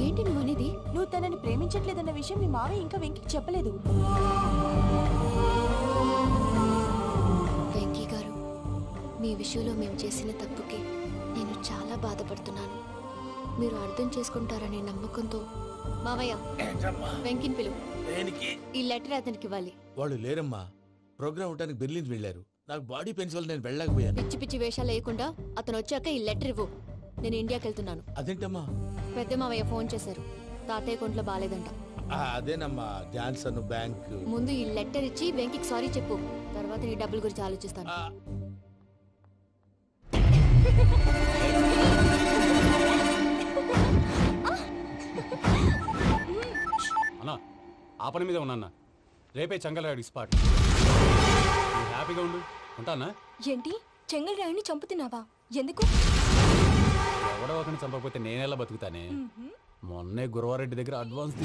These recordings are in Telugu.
ఏంటి నువ్వు అనేది? నువ్వు తనని ప్రేమించట్లేదన్న విషయం మీ మావయ్య ఇంకా వెంకీకి చెప్పలేదు. వెంకీ గారు, మీ విషయంలో మేము చేసిన తప్పుకి నేను చాలా బాధపడుతున్నాను. మీరు అర్థం చేసుకుంటారనే నమ్మకంతో మావయ్య వెంకిని పిలువు. ఈ లెటర్ అతనికి ఇవ్వాలి. వాళ్ళు లేరమ్మా, ప్రోగ్రామ్ ఉండడానికి బెర్లిన్ వెళ్ళారు. నాకు బాడీ పెయిన్స్ వల్ల నేను వెళ్ళలేకపోయాను. పిచ్చి పిచ్చి వేషాలు వేయకుండా అతను వచ్చాక ఈ లెటర్ ఇవ్వు. నేను ఇండియాకి వెళ్తున్నాను. అదేంటమ్మా? పెద్ద మావయ్య ఫోన్ చేశారు, తాతయ్య కొంట్లో బాలేదంట. అదేనమ్మా, జాన్సన్ బ్యాంక్. ముందు ఈ లెటర్ ఇచ్చి వెంకికి సారీ చెప్పు, తర్వాత నీ డబ్బుల గురించి ఆలోచిస్తాను. అన్నా, ఆ పని మీద ఉన్నా. రేపే చెంగల్రాయుడికి స్పాట్. హ్యాపీగా ఉండు. ఉంటానా? ఏంటి, చెంగల్రాయుడిని చంపుతున్నావా? ఎందుకు? ఎవడో ఒకరిని చంపకపోతే నేనెలా బతుకుతానే? మొన్నే గురవారెడ్డి దగ్గర అడ్వాన్స్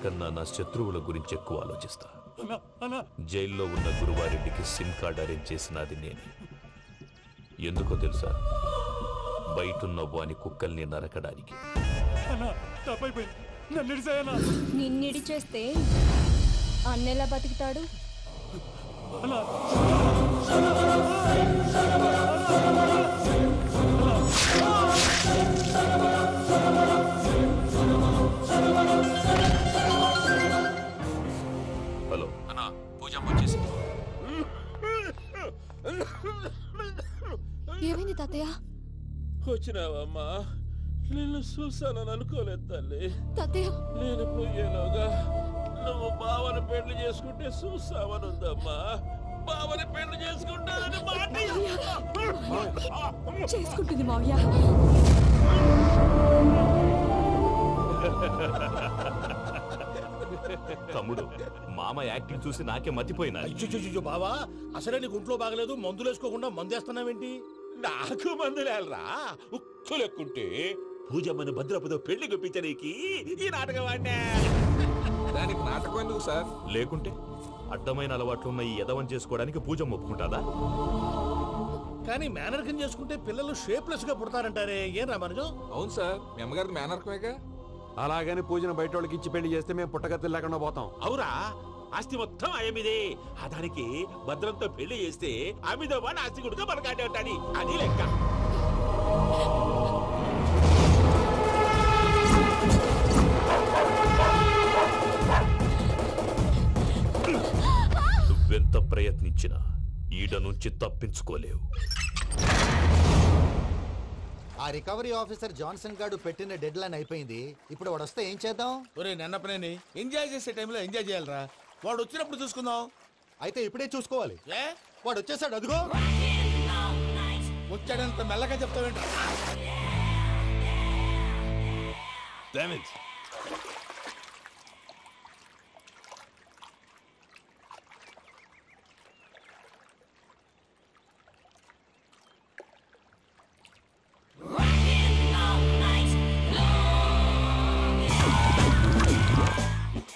కన్నా నా శత్రువుల గురించి ఎక్కువ ఆలోచిస్తా. జైల్లో ఉన్న గురువారెడ్డికి సిమ్ కార్డ్ అరేంజ్ చేసినది నేనే. ఎందుకో తెలుసా? బయటున్న వాని కుక్కల్ని నరకడానికి. నిన్నిడి చేస్తే అన్నెలా బతుకుతాడు? హలో అన్నా, పూజ వచ్చేసింది. ఏమైంది తాతయ్య? వచ్చినావమ్మా? నిన్ను చూసానని అనుకోలేదు తల్లి. తాతయ్య, నేను పోయేలోగా నువ్వు బావని పెళ్లి చేసుకుంటే చూసావని ఉందమ్మా. బావని పెళ్లి చేసుకుంటానని చేసుకుంటుంది మావయ్య. తమ్ముడు, మామ యాక్టింగ్ చూసి నాకే మతిపోయినా. బావా, అసలే నీకు ఒంట్లో బాగలేదు, మందులు వేసుకోకుండా మందేస్తున్నావేంటి? నాకు మందులేలరా, ఉక్కు లెక్కుంటే పూజమ్మని భద్రపదో పెళ్లి గుప్పించడానికి ఈ నాటకం ఆడినా. దానికి నాటకం ఎందుకు సార్? లేకుంటే అడ్డమైన అలవాట్లున్న ఈ యదవం చేసుకోవడానికి పూజమ్మ ఒప్పుకుంటాదా? కానీ మేనర్కం చేసుకుంటే పిల్లలు షేప్లెస్ గా పుడతారంటారే, ఏం రామానుజం? అవును సార్, మీ అమ్మగారికి మేనర్కమేగా. అలాగని పూజను బయట వాళ్ళకి ఇచ్చి పెళ్లి చేస్తే మేము పుట్టగతులు లేకుండా పోతాం. అవురా, ఆస్తి మొత్తం ఆయమిదే. ఆ దానికి భద్రంతో పెళ్లి చేస్తే ఆమెతో పాటు ఆస్తి గుడిగా మనకాటే ఉంటాది. అది లెక్క. నువ్వెంత ప్రయత్నించినా ఈడ నుంచి తప్పించుకోలేవు. ఆ రికవరీ ఆఫీసర్ జాన్సన్ గారు పెట్టిన డెడ్ లైన్ అయిపోయింది. ఇప్పుడు వాడు వస్తే ఏం చేద్దాం? ఒరే నన్నపనేని, ఎంజాయ్ చేసే టైంలో ఎంజాయ్ చేయాలరా. వాడు వచ్చినప్పుడు చూసుకుందాం. అయితే ఇప్పుడే చూసుకోవాలి. ఏ, వాడు వచ్చేసాడు, అదిగో. వచ్చాడంత మెల్లగా చెప్తావేంట?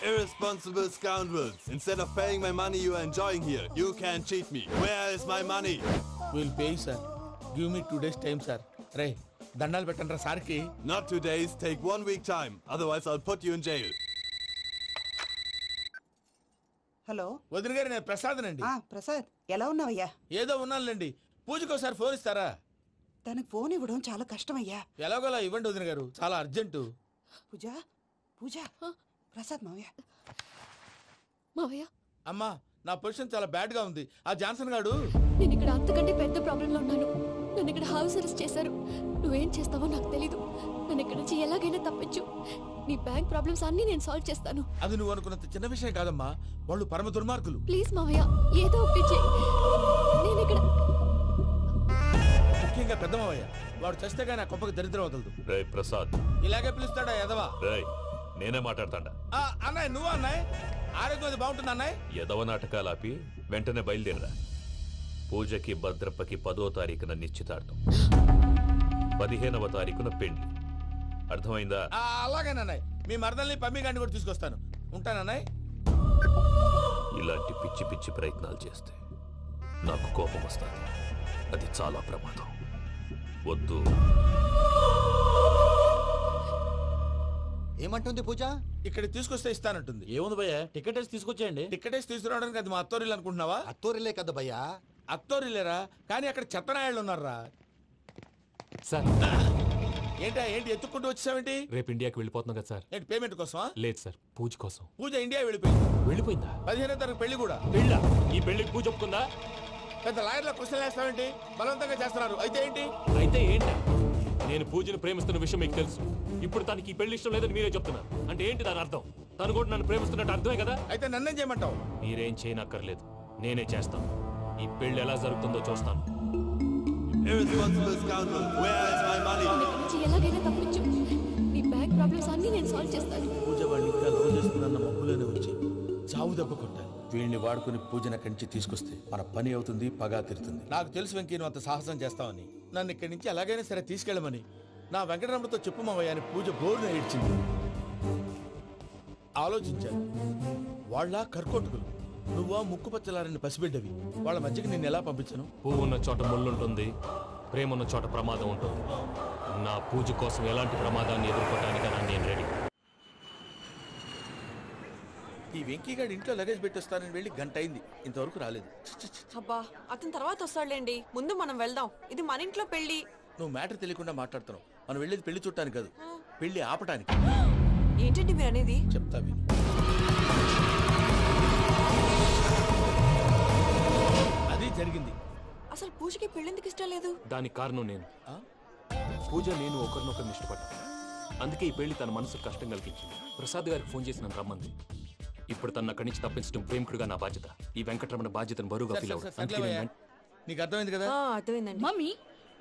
Irresponsible scoundrels. Instead of paying my money you are enjoying here, you can cheat me. Where is my money? We'll pay, sir. Give me 2 days time, sir. Ray, దండాలు పెట్టండి సార్కి. Not 2 days, take 1 week time. Otherwise I'll put you in jail. Hello వదిన గారు, నేను ప్రసాదనండి. ప్రసాద్, ఎలా ఉన్నావయ్యా? ఏదో ఉన్నానులేండి. పూజకి ఒకసారి ఫోన్ ఇస్తారా? తనకు ఫోన్ ఇవ్వడం చాలా కష్టమయ్యా. ఎలాగోలా ఇవ్వండి వదిన గారు, చాలా అర్జెంటు. పూజ, పూజ, ప్రసాద్ మావయ్య. మావయ్య, అమ్మా, నా పొజిషన్ చాలా బ్యాడ్ గా ఉంది. ఆ జాన్సన్ గాడు, నేను ఇక్కడ అంతకంటే పెద్ద ప్రాబ్లంలో ఉన్నాను. నన్ను ఇక్కడ హౌస్ అరెస్ట్ చేశారు. నువ్వేం చేస్తావో నాకు తెలీదు. నన్ను ఇక్కడ నుంచి ఎలాగైనా తప్పించు. నీ బ్యాంక్ ప్రాబ్లమ్స్ అన్ని నేను సాల్వ్ చేస్తాను. అది నువ్వు అనుకున్నంత చిన్న విషయం కాదమ్మా. వాళ్ళు పరమ దుర్మార్గులు. ప్లీజ్ మావయ్య, ఏదో ఒకటి చెయ్యి. నేను ఇక్కడ ముఖ్యంగా పెద్ద మావయ్య. వాడు చస్తే కానీ ఆ కొంపకి దరిద్రం వదలదు. రే ప్రసాద్, ఇలాగే పిలుస్తాడా ఎదవా? రే నేనే మాట్లాడతాడా? అన్నయ్య నువ్వు అన్నయ్య, ఆరోగ్యం అది బాగుంటుంది అన్నయ్య. ఎదవ నాటకాలు ఆపి వెంటనే బయలుదేరరా. పూజకి భద్రప్పకి 10వ తారీఖున నిశ్చితార్థం, 15వ తారీఖున పెళ్లి. అర్థమైందా? అలాగేనన్నయ్య. మీ మరదల్ని పమ్మి గండి కూడా తీసుకొస్తాను. ఉంటానన్నయ్య. ఇలాంటి పిచ్చి పిచ్చి ప్రయత్నాలు చేస్తే నాకు కోపం వస్తుంది. అది చాలా ప్రమాదం. వద్దు. ఏమంటుంది పూజ? ఇక్కడ తీసుకొస్తే ఇస్తానంటుంది. ఏముంది భయ్య, టికెట్ వేసి తీసుకొచ్చేయండి. టికెట్ వేసి తీసుకురావడానికి అది మా అత్తోరిల్లు అనుకుంటున్నావా? అత్తూరిలే కదా భయ్యా. అత్తోరిల్లేరా, కానీ అక్కడ చెత్తనాయాళ్ళు ఉన్నారా. సార్ ఏంటి ఎత్తుక్కుంటూ వచ్చావేంటి? రేపు ఇండియాకి వెళ్ళిపోతున్నాం కదా సార్. ఏంటి పేమెంట్ కోసమా? లేదు సార్, పూజ కోసం. పూజ ఇండియా వెళ్ళిపోయింది. వెళ్ళిపోయిందా? 15వ తారీఖు పెళ్లి కూడా. పెళ్ళా? ఈ పెళ్లికి పూజ ఒప్పుకుందా? పెద్ద లాయర్ల క్వశ్చన్ వేస్తావేంటి? బలవంతంగా చేస్తున్నారు. అయితే ఏంటి? అయితే ఏంటి? నేను పూజను ప్రేమిస్తున్న విషయం మీకు తెలుసు. ఇప్పుడు తనకి ఈ పెళ్లి ఇష్టం లేదని మీరే చెప్తున్నారు. అంటే ఏంటి దాని అర్థం? తను కూడా నన్ను ప్రేమిస్తున్నట్టు అర్థమే కదా? అయితే నన్నేం చేయమంటావు? మీరేం చేయనక్కర్లేదు, నేనే చేస్తాను. ఈ పెళ్లి ఎలా జరుగుతుందో చూస్తాను. Irresponsible scoundrel, where is my money? ఎలాగైనా తప్పించు. నీ బ్యాంక్ ప్రాబ్లమ్స్ అన్ని నేను సాల్వ్ చేస్తాను. పూజ వాడిని ఇంకా లవ్ చేస్తుందన్న మబ్బులోనే వచ్చి చావు దెబ్బ కొట్టాలి. వీళ్ళని వాడుకుని పూజన కంచి తీసుకొస్తే మన పని అవుతుంది, పగా తిరుతుంది. నాకు తెలుసు వెంకీ నువ్వు అంత సాహసం చేస్తావని. నన్ను ఇక్కడి నుంచి ఎలాగైనా సరే తీసుకెళ్ళమని నా వెంకటరమణతో చెప్పు మావయ్య అని పూజ బోరున ఏడ్చింది. ఆలోచించాను. వాళ్ళ కర్కోటకులు, నువ్వా ముక్కు పచ్చలారని పసిబిడ్డవి. వాళ్ళ మధ్యకి నేను ఎలా పంపించను? పువ్వు ఉన్న చోట ముళ్ళుంటుంది, ప్రేమ ఉన్న చోట ప్రమాదం ఉంటుంది. నా పూజ కోసం ఎలాంటి ప్రమాదాన్ని ఎదుర్కోవడానికైనా నేను రెడీ. ఈ వెంకీగాడి ఇంట్లో లగేజ్ పెట్టొస్తానని వెళ్ళి గంట అయింది, ఇంతవరకు రాలేదు. అబ్బా అతని తర్వాత వస్తాడులేండి, ముందు మనం వెళ్దాం. ఇది మన ఇంట్లో పెళ్లి. నువ్వు మ్యాటర్ తెలియకుండా మాట్లాడుతున్నావు. మనం వెళ్ళేది పెళ్లి చుట్టానికి కాదు, పెళ్లి ఆపటానికి. ఏంటండి మీరు అనేది? చెప్తా విను. అది జరిగింది. అసలు పూజకి పెళ్ళెందుకు ఇష్టం లేదు? దానికి కారణం నేను. పూజ నేను ఒకరినొకరిని ఇష్టపడ్డా. అందుకే ఈ పెళ్లి తన మనసుకు కష్టం కలిగించింది. ప్రసాద్ గారికి ఫోన్ చేసి నన్ను రమ్మంది. ఇప్పుడు తన అక్కడి నుంచి తప్పించడం ప్రేమికుడిగా నా బాధ్యత. ఈ వెంకటరమణ బాధ్యతను బరువుగా ఫీల్ అవుతుంది. నీకు అర్థమైంది కదా? అర్థమైందండి. మమ్మీ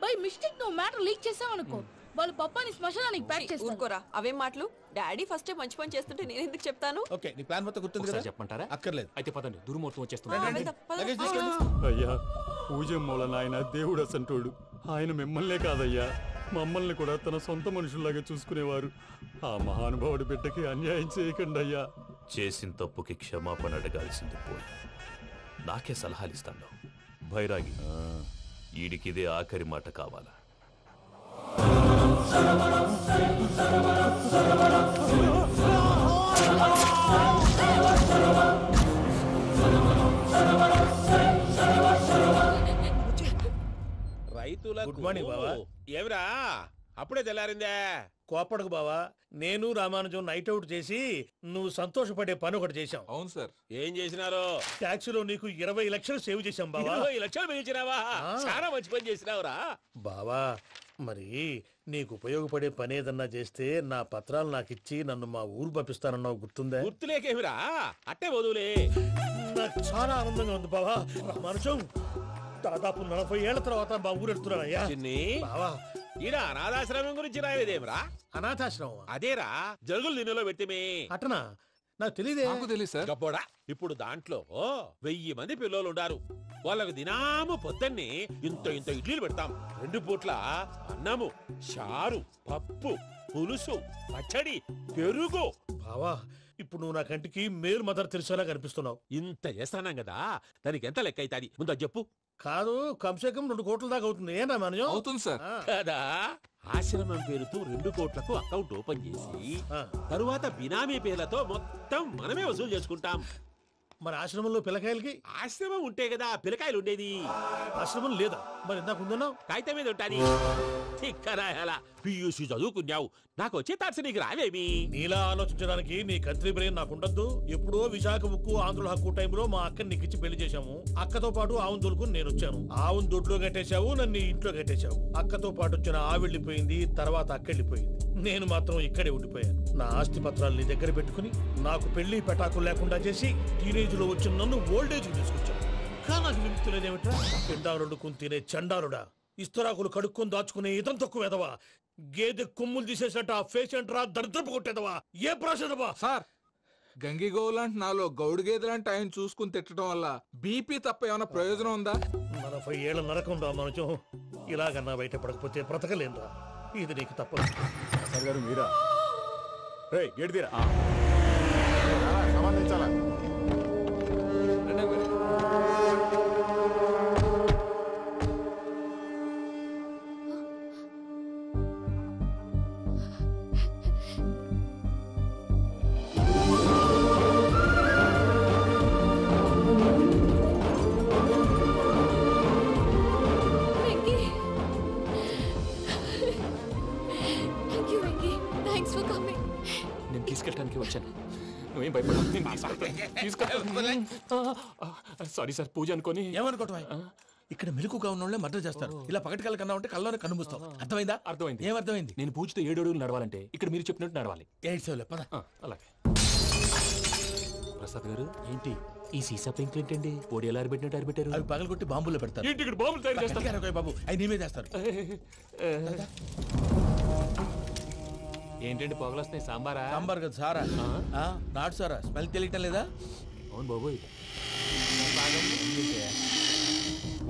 బై మిస్టేక్ నువ్వు మ్యాటర్ లీక్ చేసావనుకో, వాళ్ళు పప్పాని శ్మశానానికి ప్యాక్ చేస్తారు. ఊరుకోరా, అవేం మాటలు. డాడీ ఫస్ట్ మంచి పని చేస్తుంటే నేను ఎందుకు చెప్తాను? ఓకే, నీ ప్లాన్ మొత్తం గుర్తుంది కదా? చెప్పమంటారా? అక్కర్లేదు. అయితే పదండి, దుర్మూర్తం వచ్చేస్తుంది. లగేజ్ తీసుకోండి. అయ్యా, పూజ మూలన ఆయన దేవుడు అసంటోడు. ఆయన మిమ్మల్నే కాదయ్యా, మమ్మల్ని కూడా తన సొంత మనుషుల్లాగా చూసుకునేవారు. ఆ మహానుభావుడి బిడ్డకి అన్యాయం చేయకండి అయ్యా. చేసిన తప్పుకి క్షమాపణ అడగాల్సింది పోయి నాకే సలహాలు ఇస్తాను. భైరాగి, ఈడికిదే ఆఖరి మాట కావాలా? రైతులకు గుడ్ మార్నింగ్ బావా. ఏమిరా అప్పుడే తెల్లారిందే? కోపడకు బావా, నేను రామానుజం నైట్ అవుట్ చేసి నువ్వు సంతోషపడే పని ఒకటి చేశాం. అవును సార్. ఏం చేసినారు? ట్యాక్సీలో నీకు 20 లక్షలు సేవ్ చేశాం బావా. 20 లక్షలు మిగిల్చినావా? చాలా మంచి పని చేసినావురా బావా. మరి నీకు ఉపయోగపడే పని ఏదన్నా చేస్తే నా పత్రాలు నాకు ఇచ్చి నన్ను మా ఊరు పంపిస్తానన్నావు, గుర్తుందా? గుర్తులేకేమిరా, అట్టే వదులే. నాకు చాలా ఆనందంగా ఉంది బావా. రామానుజం, దాదాపు 40 ఏళ్ల తర్వాత మా ఊరు వెళ్తున్నానయ్యా. బావా, ఈడ అనాథాశ్రమం గురించి రాయలేదేమిరా? అనాథాశ్రమం అదేరా, జరుగులు దీనిలో పెట్టిమే. అటనా? నాకు తెలియదే. నాకు తెలియదు సార్. గబ్బోడా, ఇప్పుడు దాంట్లో 1000 మంది పిల్లలు ఉండారు. వాళ్ళకు దినాము పొద్దున్నే ఇంత ఇంత ఇడ్లీలు పెడతాం. 2 పూట్ల అన్నము, చారు, పప్పు, పులుసు, పచ్చడి, పెరుగు. బావా, ఇప్పుడు నువ్వు నా కంటికి మేలు మదర్ తెలిసేలా కనిపిస్తున్నావు. ఇంత చేస్తానం కదా, దానికి ఎంత లెక్క అవుతుంది ముందు అది చెప్పు. కాదు, కంసే కం 2 కోట్ల దాకా అవుతుంది. ఏం రామానుజం? అవుతుంది సార్. కదా, ఆశ్రమం పేరుతో 2 కోట్లకు అకౌంట్ ఓపెన్ చేసి తరువాత బినామీ పేర్లతో మొత్తం మనమే వసూలు చేసుకుంటాం. మరి ఆశ్రమంలో పిల్లకాయలకి? ఆశ్రమం ఉంటే కదా పిల్లకాయలు ఉండేది. ఆశ్రమం లేదా? మరి ఇందాక ఉందన్నావు. కాగితం మీద ఉంటాది. తిక్కరాయాలా, పియూసీ చదువుకున్నావు, నాకు వచ్చే తాట్స్ నీకు రావేమి? నీలా ఆలోచించడానికి నీ కంత్రి బ్రెయిన్ నాకు ఉండద్దు. ఎప్పుడో విశాఖ ఉక్కు ఆంధ్రుల హక్కు టైంలో మా అక్కని నీకిచ్చి పెళ్లి చేశాము. అక్కతో పాటు ఆవును దొడుకుని నేను వచ్చాను. ఆవును దొడ్లో కట్టేశావు, నన్ను ఇంట్లో కట్టేశావు. అక్కతో పాటు వచ్చిన ఆవిళ్ళిపోయింది, తర్వాత అక్కెళ్ళిపోయింది. నేను మాత్రం ఇక్కడే ఉండిపోయాను. నా ఆస్తి పత్రాలు నీ దగ్గర పెట్టుకుని నాకు పెళ్లి పెటాకులు లేకుండా చేసి టీనేజ్ లో వచ్చిన నన్ను ఓల్డేజ్ కి తీసుకొచ్చావు. కానీ నాకు విముక్తి లేదేమిట్రా? పిండారుడు తినే చండారుడా. ఇస్తరాకులు కడుక్కొని దాచుకునే ఇతం తక్కువ ఎదవా, గేదె కొమ్ములు తీసేసట ఆ పేషెంట్ రా దరిద్రపు కొట్టేదవా, ఏ ప్రాసెదవా? సార్ గంగిగోవులాంటి నాలో గౌడు గేదెలాంటి ఆయన చూసుకుని తిట్టడం వల్ల బీపీ తప్ప ఏమైనా ప్రయోజనం ఉందా? 40 ఏళ్ల నరకం రా మనచం, ఇలాగన్నా బయట పడకపోతే బ్రతకలేనురా. ఇది నీకు తప్పదు. గారు మీరా? గేట్ తీరా సంబంధించాలా? Venky, thank you Venky, thanks for coming. నేను తీసుకెళ్ళడానికి వచ్చాను, నువ్వేం భయపడవు. నేను తీసుకెళ్తాను. సారీ సార్, పూజ అనుకొని. ఏమనుకోవటం? ఇక్కడ మెలకుగా ఉన్న వాళ్ళే మర్డర్ చేస్తారు. ఇలా పగటి కళ్ళ కన్నా ఉంటే కళ్ళలోనే కనుమూస్తాం. అర్థమైందా? అర్థమైంది. ఏమర్థమైంది? నేను పూజతో 7 అడుగులు నడవాలంటే ఇక్కడ మీరు చెప్పినట్టు నడవాలి. 8 పద. అలాగే. ప్రసాద్ గారు, ఏంటి ఈ సీసా పెంకులు ఏంటండి? పొడి ఎలా అరబెట్టినట్టు అరబెట్టారు? అవి పగలగొట్టి బాంబులో పెడతారు. ఏంటి ఇక్కడ బాంబులు తయారు చేస్తారు? బాబు అవి నీమే చేస్తారు. ఏంటండి పొగలొస్తాయి? సాంబారా? సాంబార్ కదా సారా, నాటు సారా. స్మెల్ తెలియటం లేదా? అవును బాబోయ్.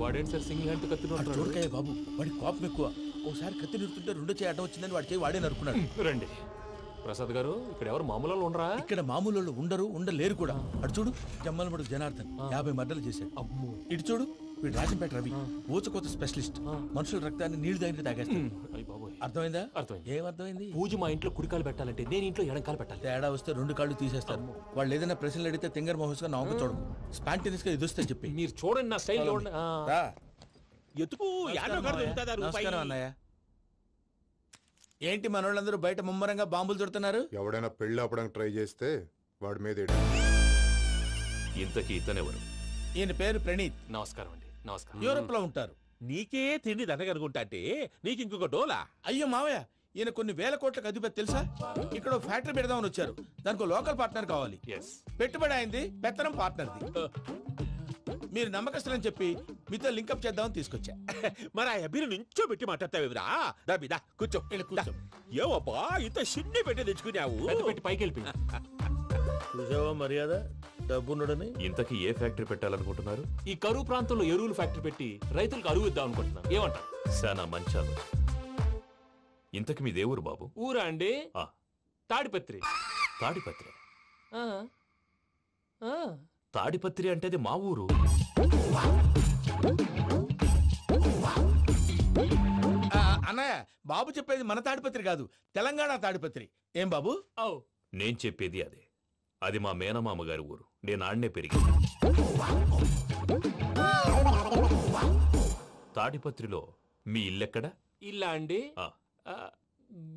వాడేంటి సార్ సింగిల్ హ్యాండ్ కత్తి చూడకాయ బాబు, వాడి కోపం ఎక్కువ. ఒకసారి కత్తి నిరుతుంటే 2 చేయి అడ్డం వచ్చిందని వాడి చేయి వాడే నరుకున్నాడు. రండి ప్రసాద్ గారు, ఇక్కడ ఎవరు మామూలు వాళ్ళు ఉండరా? ఇక్కడ మామూలు వాళ్ళు ఉండలేరు కూడా. అటు చూడు, జమ్మలమడు జనార్దన్ 50 మర్డర్లు చేశాడు. అమ్మో. ఇటు చూడు, వీడు రాజంపేట రవి ఊచకోత స్పెషలిస్ట్. మనుషుల రక్తాన్ని నీళ్లు దగ్గర తాగేస్తాడు. అర్థమైందా? అర్థమైంది. ఏమర్థమైంది? పూజ మా ఇంట్లో కుడికాలు పెట్టాలంటే నేను ఇంట్లో ఎడంకాలు పెట్టాలి. తేడా వస్తే 2 కాళ్ళు తీసేస్తారు. వాళ్ళు ఏదైనా ప్రశ్నలు అడిగితే తింగర్ మహోస్ గా నవ్వు చూడకు. స్పాంటినియస్ గా ఎదుస్తే చెప్పి. మీరు చూడండి నా స్టైల్. ఎతుకు నమస్కారం అన్నయ్య. ఏంటి మనోళ్ళందరూ బయట ముమ్మరంగా బాంబులు చుడుతున్నారు? ఎవడైనా పెళ్లి ఆపడానికి ట్రై చేస్తే వాడి మీద ఇంతకీ ఇతనెవరు? ఈయన పేరు ప్రణీత్. నమస్కారం అండి. నమస్కారం. యూరోప్ లో ఉంటారు. నీకే తిండి దండగనుకుంటా అంటే నీకు ఇంకొక డోలా? అయ్యో మావయ్య, ఈయన కొన్ని వేల కోట్లకు అధిపతి తెలుసా? ఇక్కడ ఫ్యాక్టరీ పెడదామని వచ్చారు. దానికి లోకల్ పార్ట్నర్ కావాలి. పెట్టుబడి అయింది, పెత్తనం పార్ట్నర్ది. మీరు నమ్మకస్తులని చెప్పి మీతో లింకప్ చేద్దామని తీసుకొచ్చా. మరి ఆ అబ్బిని నుంచో పెట్టి మాట్లాడతావురా? దాబిదా కూర్చో. ఏవబ్బా ఇంత సిన్ని పెట్టి తెచ్చుకున్నావు? పెట్టి పైకి వెళ్ళి చూసావా మర్యాద డబ్బున్నడని. ఇంతకీ ఏ ఫ్యాక్టరీ పెట్టాలనుకుంటున్నారు? ఈ కరువు ప్రాంతంలో ఎరువులు ఫ్యాక్టరీ పెట్టి రైతులకు అరువు ఇద్దాం అనుకుంటున్నాను. ఏమంటారు? శానా మంచాలు. ఇంతకి మీ దేవురు బాబు? ఊరా అండి? తాడిపత్రి. తాడిపత్రి? తాడిపత్రి అంటే అది మా ఊరు. అన్నయ్య, బాబు చెప్పేది మన తాడిపత్రి కాదు, తెలంగాణ తాడిపత్రి. ఏం బాబు? నేను చెప్పేది అదే. అది మా మేనమామ గారి ఊరు. నేను ఆడనే పెరిగింది. తాడిపత్రిలో మీ ఇల్లెక్కడ? ఇల్లా అండి?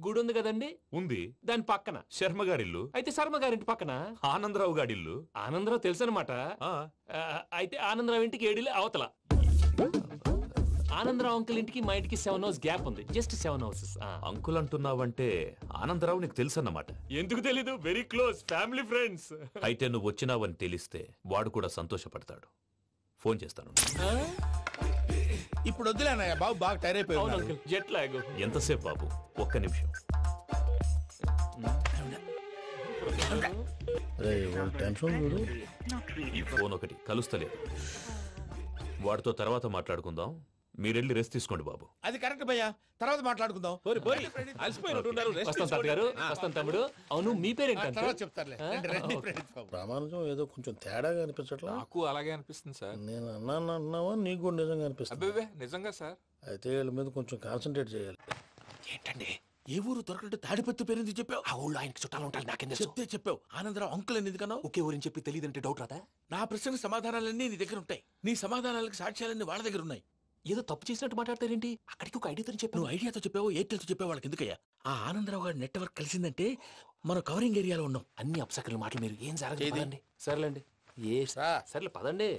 గుడి ఉంది కదండి. ఉంది. దాని పక్కన శర్మగారిల్లు. అయితే శర్మగారింటి పక్కన ఆనందరావు గారిల్లు. ఆనందరావు తెలుసు అనమాట. అయితే ఆనందరావు ఇంటికి 7 అవతల. ఆనందరావు అంకుల్ ఇంటికి మా ఇంటికి 7 హౌస్ గ్యాప్ ఉంది. Just 7 houses. అంకుల్ అంటున్నావంటే ఆనందరావు నీకు తెలుసు అన్నమాట. ఎందుకు తెలీదు? Very close family friends. అయితే నువ్వు వచ్చినావని తెలిస్తే వాడు కూడా సంతోషపడతాడు. ఫోన్ చేస్తాను. ఇప్పుడు వద్దులే అన్నయ్య, బాబు బాగా టైర్ అయిపోయాడు. Jet lag. ఎంతసేపు బాబు? ఒక్క నిమిషం. ఈ ఫోన్ ఒకటి కలుస్తలేదు. వాడితో తర్వాత మాట్లాడుకుందాం. మీరెళ్ళి రెస్ట్ తీసుకోండి బాబు. అది కరెక్ట్ భయ్యా, తర్వాత మాట్లాడుకుందాం. వస్తాను తమ్ముడు. అవును, మీ పేరేంటి? చెప్తారులే. ప్రామాణికం ఏదో కొంచెం తేడాగా అనిపించట్లా? నాకు అలాగే అనిపిస్తుంది సార్. నేను అన్నావా? నీకు కూడా నిజంగా అనిపిస్తుంది? నిజంగా సార్. అయితే వీళ్ళ మీద కొంచెం కాన్సన్ట్రేట్ చేయాలి. ఏంటండి ఏ ఊరు దొరకట్టు తాడిపత్రి పేరు ఎందుకు చెప్పావు? ఆ ఊళ్ళో ఆయనకి చుట్టాలు ఉంటారు. నాకేం చెప్తే చెప్పావు. ఆనందరావు అంకుల్ అని ఎందుకన్నావు? ఒకే ఊరిని చెప్పి తెలియదంటే డౌట్ రాదా? నా ప్రశ్నకు సమాధానాలన్నీ నీ దగ్గర ఉంటాయి. నీ సమాధానాలకు సాక్ష్యాలన్నీ వాళ్ళ దగ్గర ఉన్నాయి. ఏదో తప్పు చేసినట్టు మాట్లాడతారేంటి? అక్కడికి ఒక ఐడియాతో చెప్పావు. నువ్వు ఐడియాతో చెప్పావు, ఎయిర్టెల్తో చెప్పావు. వాళ్ళకి ఎందుకయ్యా? ఆ ఆనందరావు గారి నెట్వర్క్ కలిసిందంటే మనం కవరింగ్ ఏరియాలో ఉన్నాం. అన్ని అప్సకర్ల మాటలు మీరు ఏం జరగదండి. సర్లేండి. సర్లే పదండి.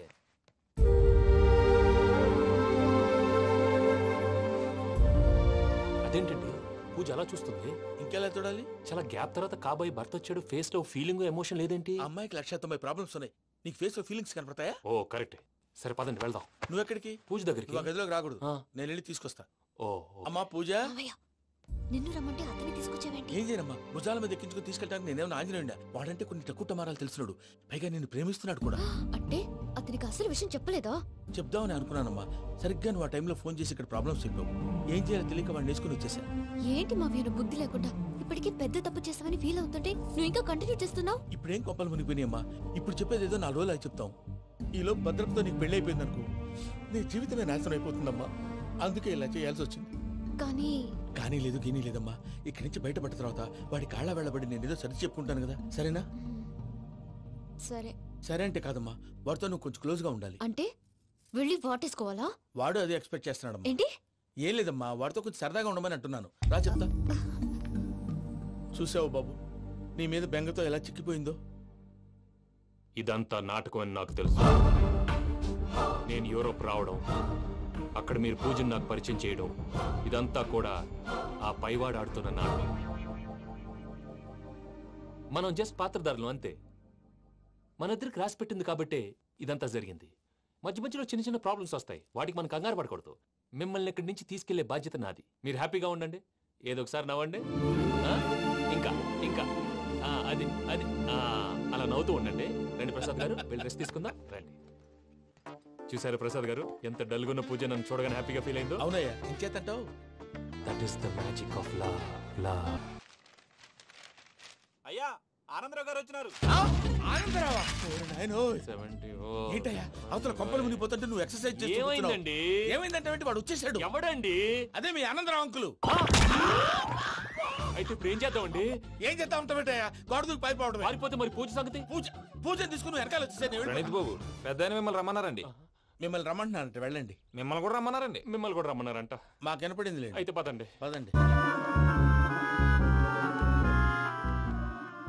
అదేంటండి పూజ అలా చూస్తుంది? ఇంకెలా చూడాలి? చాలా గ్యాప్ తర్వాత కాబోయే భర్త వచ్చాడు. ఫేస్ లో ఫీలింగ్ ఎమోషన్ లేదేంటి? అమ్మాయికి 190 ప్రాబ్లమ్స్ ఉన్నాయి. నీకు ఫేస్ లో ఫీలింగ్స్ కనపడతాయా? ఓ కరెక్ట్. సరే పదండి వెళ్దాం. నువ్వెక్కడికి? పూజ దగ్గరికి. నువ్వు ఆ గదిలోకి రాకూడదు, నేను వెళ్ళి తీసుకొస్తా. ఓ అమ్మా పూజ. నిన్ను రమ్మంటే అతన్ని తీసుకొచ్చావేంటి? ఏం చేయనమ్మా, భుజాల మీద ఎక్కించుకుని తీసుకెళ్ళడానికి నేనేమన్నా ఆంజనేయుడా? వాడంటే కొన్ని తక్కువ టమారాలు తెలుసున్నాడు, పైగా నేను ప్రేమిస్తున్నాడు కూడా. అంటే అతనికి అసలు విషయం చెప్పలేదా? చెప్దామని అనుకున్నానమ్మా, సరిగ్గా నువ్వు ఆ టైంలో ఫోన్ చేసి ఇక్కడ ప్రాబ్లమ్స్ చెప్పావు. ఏం చేయాలో తెలియక వాడిని వేసుకుని వచ్చేసా. ఏంటి మావయ్య బుద్ధి లేకుండా? ఇప్పటికీ పెద్ద తప్పు చేసావని ఫీల్ అవుతుంటే నువ్వు ఇంకా కంటిన్యూ చేస్తున్నావు. ఇప్పుడేం కొప్పలు మునిగిపోయినాయమ్మా, ఇప్పుడు చెప్పేది ఏదో 4 రోజులు అది చెప్తాం. ఈలో భద్రతతో నీకు పెళ్లి అయిపోయింది అనుకో, నీ జీవితమే నాశనం అయిపోతుందమ్మా. అందుకే ఇలా చేయాల్సి వచ్చింది. కానీ లేదు గీనీ లేదమ్మా, ఇక్కడి నుంచి బయటపడ్డ తర్వాత వాడి కాళ్ళ వెళ్ళబడి నేను ఏదో సరి చెప్పుకుంటాను కదా, సరేనా? సరే సరే అంటే కాదమ్మా, వాడితో నువ్వు కొంచెం క్లోజ్ గా ఉండాలి. అంటే వెళ్ళి వాటేసుకోవాలా? వాడు అదే ఎక్స్పెక్ట్ చేస్తున్నాడమ్మా. ఏంటి? ఏం లేదమ్మా, వాడితో కొంచెం సరదాగా ఉండమని అంటున్నాను. రా చెప్తా. చూసావు బాబు, నీ మీద బెంగతో ఎలా చిక్కిపోయిందో. ఇదంతా నాటకం అని నాకు తెలుసు. నేను యూరోప్ రావడం, అక్కడ మీరు పూజను నాకు పరిచయం చేయడం, ఇదంతా కూడా ఆ పైవాడు ఆడుతున్న నాటకం. మనం జస్ట్ పాత్రధారులు అంతే. మన ఇద్దరికి రాసి పెట్టింది కాబట్టే ఇదంతా జరిగింది. మధ్య మధ్యలో చిన్న చిన్న ప్రాబ్లమ్స్ వస్తాయి, వాటికి మనం కంగారు పడకూడదు. మిమ్మల్ని ఇక్కడి నుంచి తీసుకెళ్లే బాధ్యత నాది. మీరు హ్యాపీగా ఉండండి, ఏదో ఒకసారి నవ్వండి. ఇంకా ఇంకా అది అది అలా నవ్వుతూ ఉండండి. రండి ప్రసాద్ గారు, వెళ్ళి రెస్ట్ తీసుకుందాం రండి. చూసారు ప్రసాద్ గారు, ఎంత డల్గున్న పూజ నన్ను చూడగానే హ్యాపీగా ఫీల్ అయిందో. అవునయ్యా, ఇంకేతంటావు? That is the magic of love. అయ్యా ఆనందరావు గారు వచ్చినారు. ఆనందరావా? ఏంటయ్యా అవతల కొంపలు మునిగిపోతుంటే నువ్వు ఎక్సర్సైజ్ చేస్తూ ఏమైందండి? ఏమైందంటే వాడు వచ్చేసాడు. ఎవడండి? అదే మీ ఆనందరావు అంకులు. అయితే ఇప్పుడు ఏం చేద్దామండి? ఏం చేద్దాం ఉంటావేటయ్యా, గోడ దూకి పైపోవడం. పారిపోతే మరి పూజ సంగతి? పూజ తీసుకుని వెనకాల వచ్చేసాను. ప్రణీత్ బాబు, పెద్ద మిమ్మల్ని రమ్మన్నారండి. మిమ్మల్ని రమ్మంటున్నారంట, వెళ్ళండి. మిమ్మల్ని కూడా రమ్మన్నారండి. మిమ్మల్ని కూడా రమ్మన్నారంట. మాకు వినపడింది లేదు. అయితే పదండి. పదండి.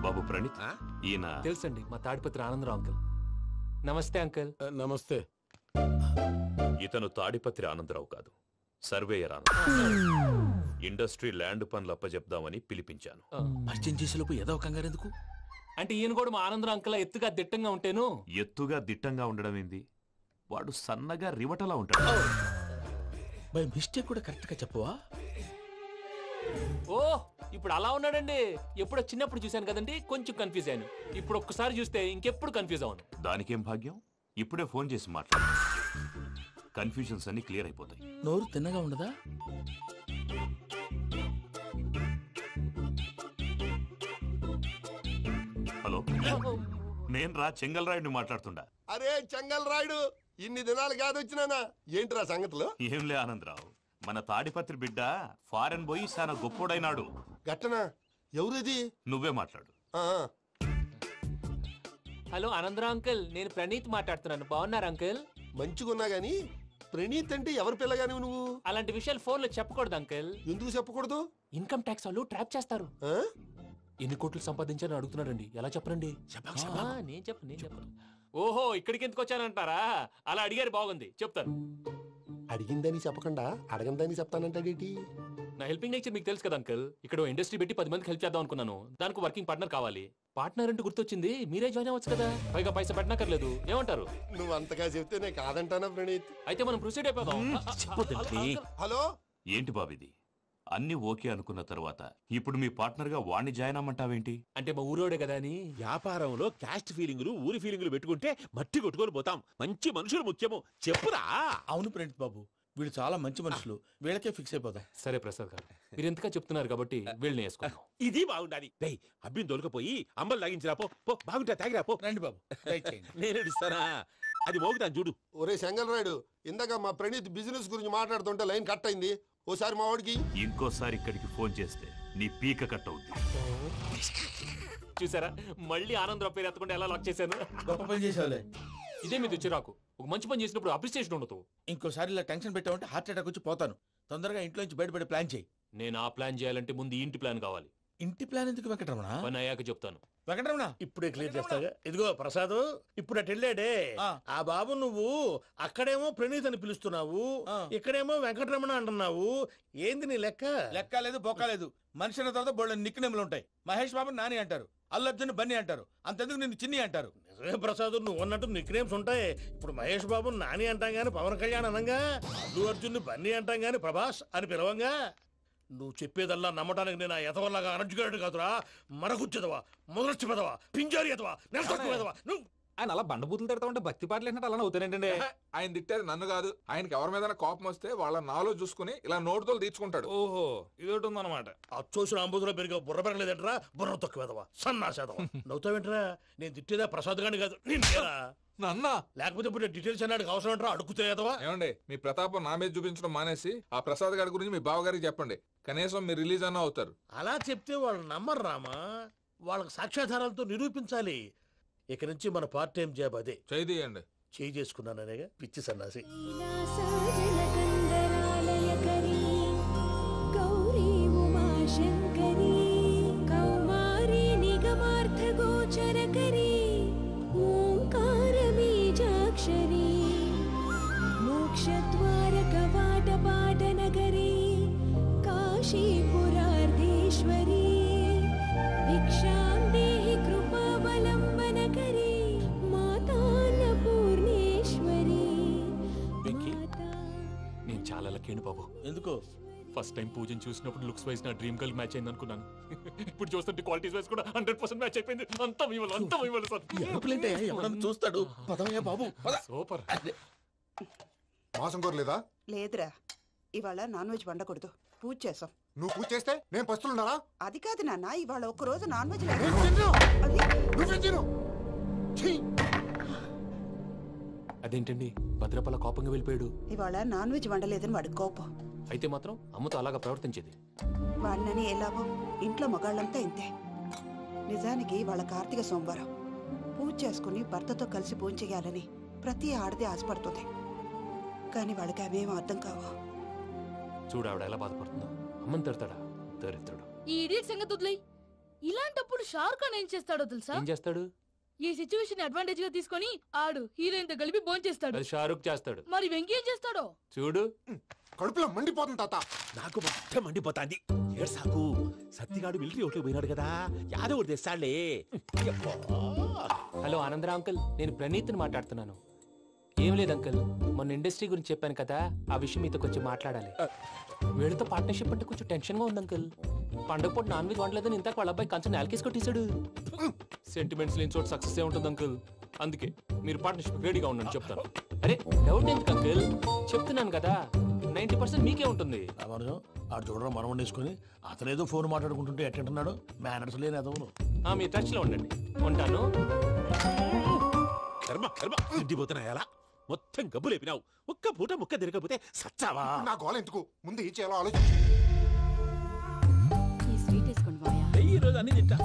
బాబు ప్రణీత్, ఈయన తెలుసండి, మా తాడిపత్రి ఆనందరావు అంకుల్. నమస్తే అంకుల్. నమస్తే. ఇతను తాడిపత్రి ఆనందరావు కాదు, సర్వేయర్ ఆనందరావు. ఇండస్ట్రీ ల్యాండ్ పనులు అప్పచెప్దామని పిలిపించాను. పరిచయం చేసేలోపు ఏదో కంగారు ఎందుకు? అంటే ఈయన కూడా మా ఆనందరావు అంకుల్ ఎత్తుగా దిట్టంగా ఉంటేను. ఎత్తుగా దిట్టంగా ఉండడం ఏంది, వాడు సన్నగా రివటలా ఉంటాడు. బై మిస్టేక్ కూడా కరెక్ట్ గా చెప్పవా? ఓ ఇప్పుడు అలా ఉన్నాడండి. ఎప్పుడో చిన్నప్పుడు చూశాను కదండి, కొంచెం కన్ఫ్యూజ్ అయ్యాను. ఇప్పుడు ఒక్కసారి చూస్తే ఇంకెప్పుడు కన్ఫ్యూజ్ అవును. దానికేం భాగ్యం, ఇప్పుడే ఫోన్ చేసి మాట్లాడు, కన్ఫ్యూజన్స్ అన్ని క్లియర్ అయిపోతాయి. నోరు తిన్నగా ఉండదా? హలో, నేను రా చెంగల్ రాయుడిని మాట్లాడుతుండా. అరే చెంగల్ రాయుడు, ఇన్ని దినాలు కాదు వచ్చినానా? ఏంట్రా సంగతులు? ఏంలే ఆనందరావు, మన తాడిపత్రి బిడ్డ ఫారెన్ పోయి చాలా గొప్పోడైనాడు. గట్టనా? ఎవరిది? నువ్వే మాట్లాడు. హలో ఆనందరావు అంకుల్, నేను ప్రణీత్ మాట్లాడుతున్నాను. బాగున్నారు అంకుల్? మంచిగున్నా గాని ప్రణీత్ అంటే ఎవరి పిల్లగాని నువ్వు? అలాంటి విషయాలు ఫోన్ లో చెప్పకూడదు అంకుల్. ఎందుకు చెప్పకూడదు? ఇన్కమ్ ట్యాక్స్ వాళ్ళు ట్రాప్ చేస్తారు. ఎన్ని కోట్లు సంపాదించాలని అడుగుతున్నారండి, ఎలా చెప్పరండి? నేను చెప్పను. ఓహో, ఇక్కడికి ఎందుకు వచ్చానంటారా? అలా అడిగారు, బాగుంది, చెప్తాను. అడిగిందని చెప్పకుండా అడగందని చెప్తానంటాడేటి? నా హెల్పింగ్ నేచర్ మీకు తెలుసు కదా అంకుల్. ఇక్కడ ఇండస్ట్రీ పెట్టి 10 మందికి హెల్ప్ చేద్దాం అనుకున్నాను. దానికి వర్కింగ్ పార్ట్నర్ కావాలి. పార్ట్నర్ అంటే గుర్తొచ్చింది, మీరే జాయిన్ అవ్వచ్చు కదా, పైగా పైసా పెట్టనక్కర్లేదు. ఏమంటారు? నువ్వు అంతగా చెప్తే నేను కాదంటానా ప్రణీత్? అయితే మనం ప్రొసీడ్ అయిపోదాం. హలో, ఏంటి బాబిది, అన్ని ఓకే అనుకున్న తర్వాత ఇప్పుడు మీ పార్ట్నర్ గా వాణ్ణి జాయిన్ అమ్మంటావేంటి? అంటే మా ఊరోడే కదా అని. వ్యాపారంలో క్యాస్ట్ ఫీలింగులు, ఊరి ఫీలింగులు పెట్టుకుంటే మట్టి కొట్టుకొని పోతాం. మంచి మనుషులు ముఖ్యము, చెప్పురా. అవును ప్రణీత్ బాబు, వీళ్ళు చాలా మంచి మనుషులు, వీళ్ళకే ఫిక్స్ అయిపోదాం. సరే ప్రసాద్ గారు, మీరు ఎంతగా చెప్తున్నారు కాబట్టి వీళ్ళని వేసుకుందాం. ఇది బాగుండాలి. డై అబ్బిని దొలకపోయి అంబలు లాగించిరా పో. బాగుంటా, తాగిరా పో. రండి బాబు, నేను ఇస్తానా? అది మోగుతాను చూడు. ఒరే చెంగల్ రాయుడు, ఇందాక మా ప్రణీత్ బిజినెస్ గురించి మాట్లాడుతుంటే లైన్ కట్ అయింది. ఓసారి మా వాడికి ఇంకోసారి ఇక్కడికి ఫోన్ చేస్తే నీ పీక కట్ అవుద్ది. చూసారా, మళ్ళీ ఆనందరావు పేరు ఎత్తకుండా ఎలా లాక్ చేశాను. గొప్ప పని చేసావులే. ఇదే మీద చిరాకు. ఒక మంచి పని చేసినప్పుడు అప్రిసియేషన్ ఉండదు. ఇంకోసారి ఇలా టెన్షన్ పెట్టామంటే హార్ట్ అటాక్ వచ్చి పోతాను. తొందరగా ఇంట్లో నుంచి బయటపడే ప్లాన్ చేయి. నేను ఆ ప్లాన్ చేయాలంటే ముందు ఇంటి ప్లాన్ కావాలి. ఇంటి ప్లాన్ ఎందుకు వెంకటరమణ? పని అయ్యాక చెప్తాను. వెంకటరమణ ఇప్పుడే క్లియర్ చేస్తాగా. ఇదిగో ప్రసాద్, ఇప్పుడు అటు వెళ్ళాడే ఆ బాబు, నువ్వు అక్కడేమో ప్రణీత్ అని పిలుస్తున్నావు, ఇక్కడేమో వెంకటరమణ అంటున్నావు. ఏంది నీ లెక్క? లెక్క లేదు, బొక్క లేదు. మనిషి అన్న తర్వాత బోళ్ళ నిక్ నేమ్లు ఉంటాయి. మహేష్ బాబు నాని అంటారు, అల్లర్జున్ బన్నీ అంటారు, అంతెందుకు నిన్ను చిన్ని అంటారు. నిజమే ప్రసాద్, నువ్వు అన్నట్టు నిక్ నేమ్స్ ఉంటాయి. ఇప్పుడు మహేష్ బాబు నాని అంటాం గాని పవన్ కళ్యాణ్ అనంగా, అల్లు అర్జున్ బన్నీ అంటాం గాని ప్రభాస్ అని పిలవంగా. నువ్వు చెప్పేదల్లా నమ్మటానికి నేను ఆ ఎతవల్లాగా అనర్జుకేటెడ్ కాదురా. మరగుచ్చదవా, మొదలచ్చి పెదవా, పింజారి ఎదవా, నెలసొక్కు పెదవా. నువ్వు ఆయన అలా బండబూతులు తిడతా ఉంటే భక్తి పాటలు ఏంటంటే అలా అవుతానంటే. ఆయన తిట్టేది నన్ను కాదు, ఆయనకి ఎవరి మీద కోపం వస్తే వాళ్ళ నాలో చూసుకుని ఇలా నోటుతో తీర్చుకుంటాడు. ఓహో, ఇది ఒకటి ఉందన్నమాట. అచ్చోసిన అంబుధులో పెరిగే బుర్ర పెరగలేదంటరా, బుర్ర తొక్కువేదవా, సన్నాసేదవా. నవ్వుతావేంట్రా? నేను తిట్టేదా ప్రసాద్ గాని కాదు, నేనేరా. నన్న లేకపోతే ఇప్పుడు డీటెయిల్స్ అన్నాడు అవసరం అంటారా? అడుగుతాయేదవా? ఏమండి, మీ ప్రతాపం నా మీద చూపించడం మానేసి ఆ ప్రసాద్ గారి గురించి మీ బావగారికి చెప్పండి. కనీసం మీరు రిలీజ్ అన్న అవుతారు. అలా చెప్తే వాళ్ళు నమ్మరు రామా. వాళ్ళకి సాక్ష్యాధారాలతో నిరూపించాలి. ఇక నుంచి మన పార్ట్ టైం జాబ్ అదే. చేయండి. చేయి చేసుకున్నాననేగా పిచ్చి సన్నాసి. గౌరీ ఉమాశంకరీ కౌమారీ నిగమార్థగోచరకరీ ఓంకార బీజాక్షరీ మోక్షద్వార కవాట పాటనగరీ కాశీపురార్ధేశ్వరీ భిక్షాం దేహి కృపావలంబనకరీ మాతాన్నపూర్ణేశ్వరీ. నేను చాలా లక్కీని బాబు. ఎందుకు? ఫస్ట్ టైం పూజను చూసినప్పుడు లుక్స్ వైజ్ నా డ్రీమ్ గర్ల్ మ్యాచ్ అయింది అనుకున్నాను. ఇప్పుడు చూస్తుంటే క్వాలిటీస్ వైజ్ కూడా 100% మ్యాచ్ అయిపోయింది. అంతా ఇవ్వాలి సార్. ఎవడన్నా చూస్తాడు. పదవయ్యా బాబు, సూపర్. మాసం కోరలేదా? లేదురా, ఇవాళ నాన్ వెజ్ వండకూడదు. పూజ చేసాం. నువ్వు పూజ చేస్తే నేను పస్తులున్నారా? అది కాదు నాన్న, ఇవాళ ఒక రోజు నాన్ వెజ్ అదేంటండి భద్రపల కోపంగా వెళ్ళిపోయాడు? ఇవాళ నాన్ వెజ్ వండలేదని వాడి కోపం. అయితే మాత్రం అమ్మతో అలాగా ప్రవర్తించేది. వాడినని ఎలాగో ఇంట్లో మగాళ్ళంతా ఇంతే. నిజానికి వాళ్ళ కార్తీక సోమవారం పూజ చేసుకుని భర్తతో కలిసి పూజ చేయాలని ప్రతి ఆడది ఆశపడుతుంది. కానీ వాళ్ళకి అవేం అర్థం కావు. చూడు ఆవిడ ఎలా బాధపడుతుందో. అమ్మని తిడతాడా దరిద్రుడు. ఈ ఇడియట్ సంగతి వదిలేయ్. ఇలాంటప్పుడు షారుఖ్ ఖాన్ ఏం చేస్తాడో తెలుసా? ఏం చేస్తాడు? ఈ సిచ్యువేషన్ అడ్వాంటేజ్ గా తీసుకొని ఆడు హీరోయిన్ తో కలిపి బోన్ చేస్తాడు. అది షారుఖ్ చేస్తాడు. మరి వెంకీ ఏం చేస్తాడో చూడు. కడుపులో మండిపోతుంది తాత. నాకు మొత్తం మండిపోతాంది. ఏడ్సాకు, సత్తిగాడు మిలిటరీ ఓట్లకు పోయినాడు కదా, యాదో ఒకటి తెస్తాడులే. హలో ఆనందరా అంకుల్, నేను ప్రణీత్ని మాట్లాడుతున్నాను. ఏం లేదు అంకుల్, మొన్న ఇండస్ట్రీ గురించి చెప్పాను కదా, ఆ విషయం మీతో కొంచెం మాట్లాడాలి. వీళ్ళతో పార్ట్నర్షిప్ అంటే కొంచెం టెన్షన్ గా ఉంది అంకుల్. పండగ పూట నాన్ వెజ్ వండలేదని ఇంతకు వాళ్ళ అబ్బాయి కంచెం నేలకేసి కొట్టేశాడు. సెంటిమెంట్స్ లేని చోట సక్సెస్ ఏ ఉంటుంది అంకుల్. అందుకే మీరు పార్ట్నర్షిప్ రెడీగా ఉండండి చెప్తాను. అరే డౌట్ ఎందుకు అంకుల్, చెప్తున్నాను కదా 90% మీకే ఉంటుంది. ఆడు చూడడం మనం వండేసుకుని అతనేదో ఫోన్ మాట్లాడుకుంటుంటే ఎట్టంటున్నాడు. మేనర్స్ లేని అదవును. మీ టచ్ లో ఉండండి. ఉంటాను. కర్మ కర్మ, తిండిపోతున్నాయలా మొత్తం గబ్బు లేపినావు. ఒక్క పూట ముక్క తిరగకపోతే సచ్చావా? నా గోల ఎందుకు, ముందు ఈ చేయాలో ఆలోచించు. ఈ స్వీట్ వేసుకోండి మాయా. ఈ రోజు అన్ని తింటా.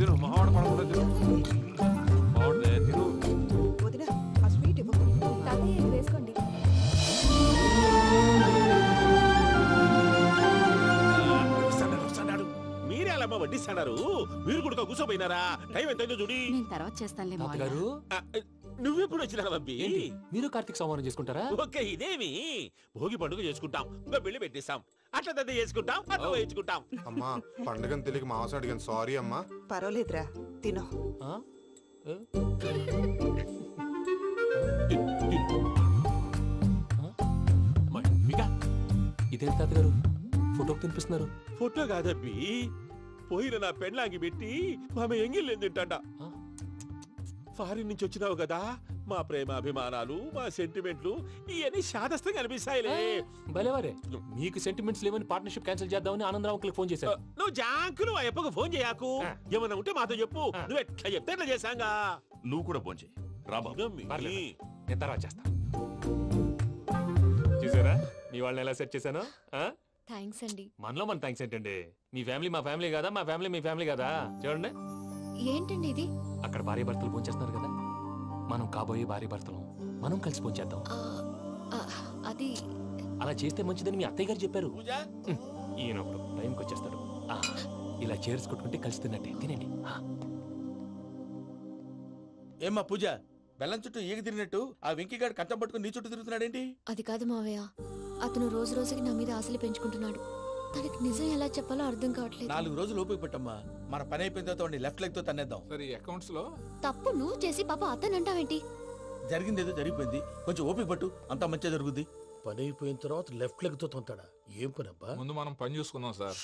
తిను మావాడు పడకుండా తిను. వదిన ఆ స్వీట్ ఇవ్వు. తాతయ్య ఇది వేసుకోండి. మీరే అలా వడ్డిస్తాడారు. మీరు కూడా కూర్చోపోయినారా? టైం ఎంతైందో చూడి. నేను తర్వాత చేస్తానులే మాయా. తాతగారు నువ్వెప్పుడు వచ్చినా బంపి? మీరు కార్తీక్ సంహారం చేసుకుంటారా? ఓకే, ఇదేమి భోగి పండుగ చేసుకుంటాం, ఇంకా పెళ్లి పెట్టేస్తాం, అట్లా దద్ద చేసుకుంటాం, అట్లా వేయించుకుంటాం. అమ్మా పండుగని తెలియక మాసం అడిగాను, సారీ అమ్మా. పర్వాలేదురా, తినో. ఇదేంటి తాతగారు ఫోటోకి తినిపిస్తున్నారు? ఫోటో కాదబ్బి, పోయిన నా పెళ్ళాంగి పెట్టి ఆమె ఎంగిల్లేం తింటాడ. ఫారిన్ నుంచి వచ్చినావు కదా, మా ప్రేమ అభిమానాలు, మా సెంటిమెంట్లు ఇవన్నీ శాదస్తంగా అనిపిస్తాయిలే. భలేవారే, మీకు సెంటిమెంట్స్ లేవని పార్ట్నర్షిప్ క్యాన్సిల్ చేద్దామని ఆనందరావు అంకుల్ ఫోన్ చేశారు. నువ్వు జాంకులు ఆ ఎప్పకు ఫోన్ చేయకు. ఏమన్నా ఉంటే మాతో చెప్పు. నువ్వు ఎట్లా చెప్తే ఎట్లా చేశాంగా. నువ్వు కూడా ఫోన్ చేయి. నేను తర్వాత చేస్తా. చూసారా మీ వాళ్ళని ఎలా సెట్ చేశాను? థ్యాంక్స్ అండి. మనలో మన థ్యాంక్స్ ఏంటండి? మీ ఫ్యామిలీ మా ఫ్యామిలీ కదా, మా ఫ్యామిలీ మీ ఫ్యామిలీ కదా. చూడండి ఏంటండి ఇది? అక్కడ భార్య భర్తలు పోంచేస్తున్నారు కదా, మనం కాబోయే భార్య భర్తలు మనం కలిసి పోంచేద్దాం. అది అలా చేస్తే మంచిదని మీ అత్తయ్య గారు చెప్పారు. ఈయన ఒకడు టైంకి వచ్చేస్తాడు. ఇలా చేర్స్ కొట్టుకుంటే కలిసి తిన్నట్టే. తినండి. ఏమ్మా పూజ, బెల్లం చుట్టూ ఈగ తిరిగినట్టు ఆ వెంకీగాడు కంచం పట్టుకుని నీ చుట్టూ తిరుగుతున్నాడేంటి? అది కాదు మావయ్య, అతను రోజు రోజుకి నా మీద ఆశలు పెంచుకుంటున్నాడు. తనకి నిజం ఎలా చెప్పాలో అర్థం కావట్లేదు. 4 రోజులు ఓపిక పట్టమ్మా. మన పని అయిపోయిన తర్వాత లెఫ్ట్ లెగ్ తో తన్నేద్దాం. సరే అకౌంట్స్ లో తప్పు నువ్వు చేసి పాప అతను అంటావేంటి? జరిగింది ఏదో జరిగిపోయింది, కొంచెం ఓపిక పట్టు, అంతా మంచిగా జరుగుద్ది. పని అయిపోయిన తర్వాత లెఫ్ట్ లెగ్ తో తొంతాడా? ఏం పని అబ్బా? ముందు మనం పని చూసుకుందాం సార్.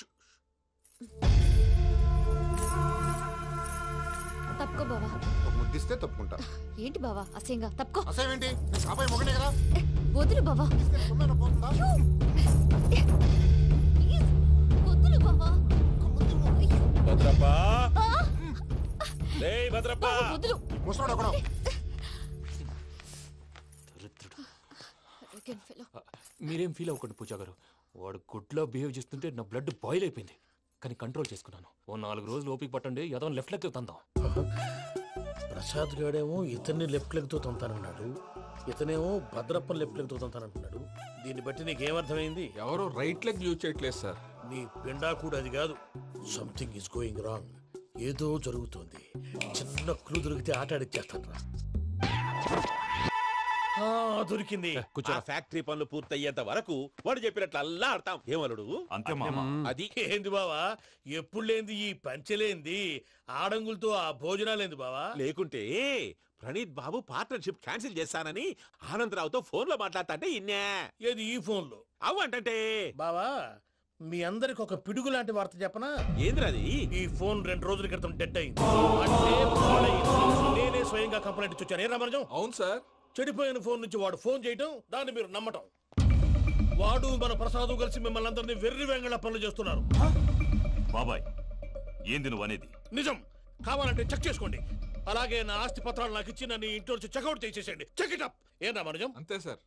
తప్పుకో బావా. ఒక ముద్దిస్తే తప్పుకుంటా. ఏంటి బావా అసహ్యంగా? తప్పుకో. అసేమేంటి? అబ్బాయి మొగనే కదా. వదులు బావా. వదులు బావా. భద్రప్ప రేయ్ భద్రప్ప వదులు. ముసలోడు అక్కడ. మీరేం ఫీల్ అవ్వకండి పూజా గారు. వాడు గుడ్లో బిహేవ్ చేస్తుంటే నా బ్లడ్ బాయిల్ అయిపోయింది. కానీ కంట్రోల్ చేసుకున్నాను. ఓ 4 రోజులు ఓపిక పట్టండి, ఏదో లెఫ్ట్ లెగ్ తందాం. ప్రసాద్ గాడేమో ఇతన్ని లెఫ్ట్ లెగ్ తో తొంతానన్నాడు, ఇతనేమో భద్రప్పని లెఫ్ట్ లెగ్ తో తొంతానంటున్నాడు. దీన్ని బట్టి నీకేమర్థమైంది? ఎవరు రైట్ లెగ్ యూజ్ చేయట్లేదు సార్. నీ పిండా కూడా అది కాదు. Something is going wrong. ఏదో జరుగుతోంది. చిన్న క్లూ దొరికితే ఆట ఆడిచ్చేస్తాను రా. దొరికింది. ఆ ఫ్యాక్టరీ పనులు పూర్తయ్యేంత వరకు వాడు చెప్పినట్లు అల్లా ఆడతాం. ఏమలుడు అంతే మామ. అది ఏంది బావా ఎప్పుడు లేంది ఈ పంచలేంది? ఆడంగులతో ఆ భోజనాలేంది బావా? లేకుంటే ప్రణీత్ బాబు పార్ట్నర్షిప్ క్యాన్సిల్ చేస్తానని ఆనందరావుతో ఫోన్ లో మాట్లాడతాంటే ఇన్నే. ఏది ఈ ఫోన్ లో? అవ్వంటే బావా మీ అందరికి ఒక పిడుగు లాంటి వార్త చెప్పనా? ఏంద్రది? ఈ ఫోన్ 2 రోజుల క్రితం డెడ్ అయింది. అంటే పాడైంది. నేనే స్వయంగా కంప్లైంట్ ఇచ్చి వచ్చాను. ఏ రామరాజం? అవును సార్. చెడిపోయిన ఫోన్ నుంచి వాడు ఫోన్ చేయటం, దాన్ని మీరు నమ్మటం. వాడు మన ప్రసాదు కలిసి మిమ్మల్ని అందరినీ వెర్రి వెంగళ పనులు చేస్తున్నారు. బాబాయ్ ఏంది నువ్వు అనేది? నిజం. కావాలంటే చెక్ చేసుకోండి. అలాగే నా ఆస్తి పత్రాలు నాకు ఇచ్చి నన్ను ఇంట్లో నుంచి చెక్అౌట్ చేసేసండి. Check it up. ఏం రామరాజం? అంతే సార్.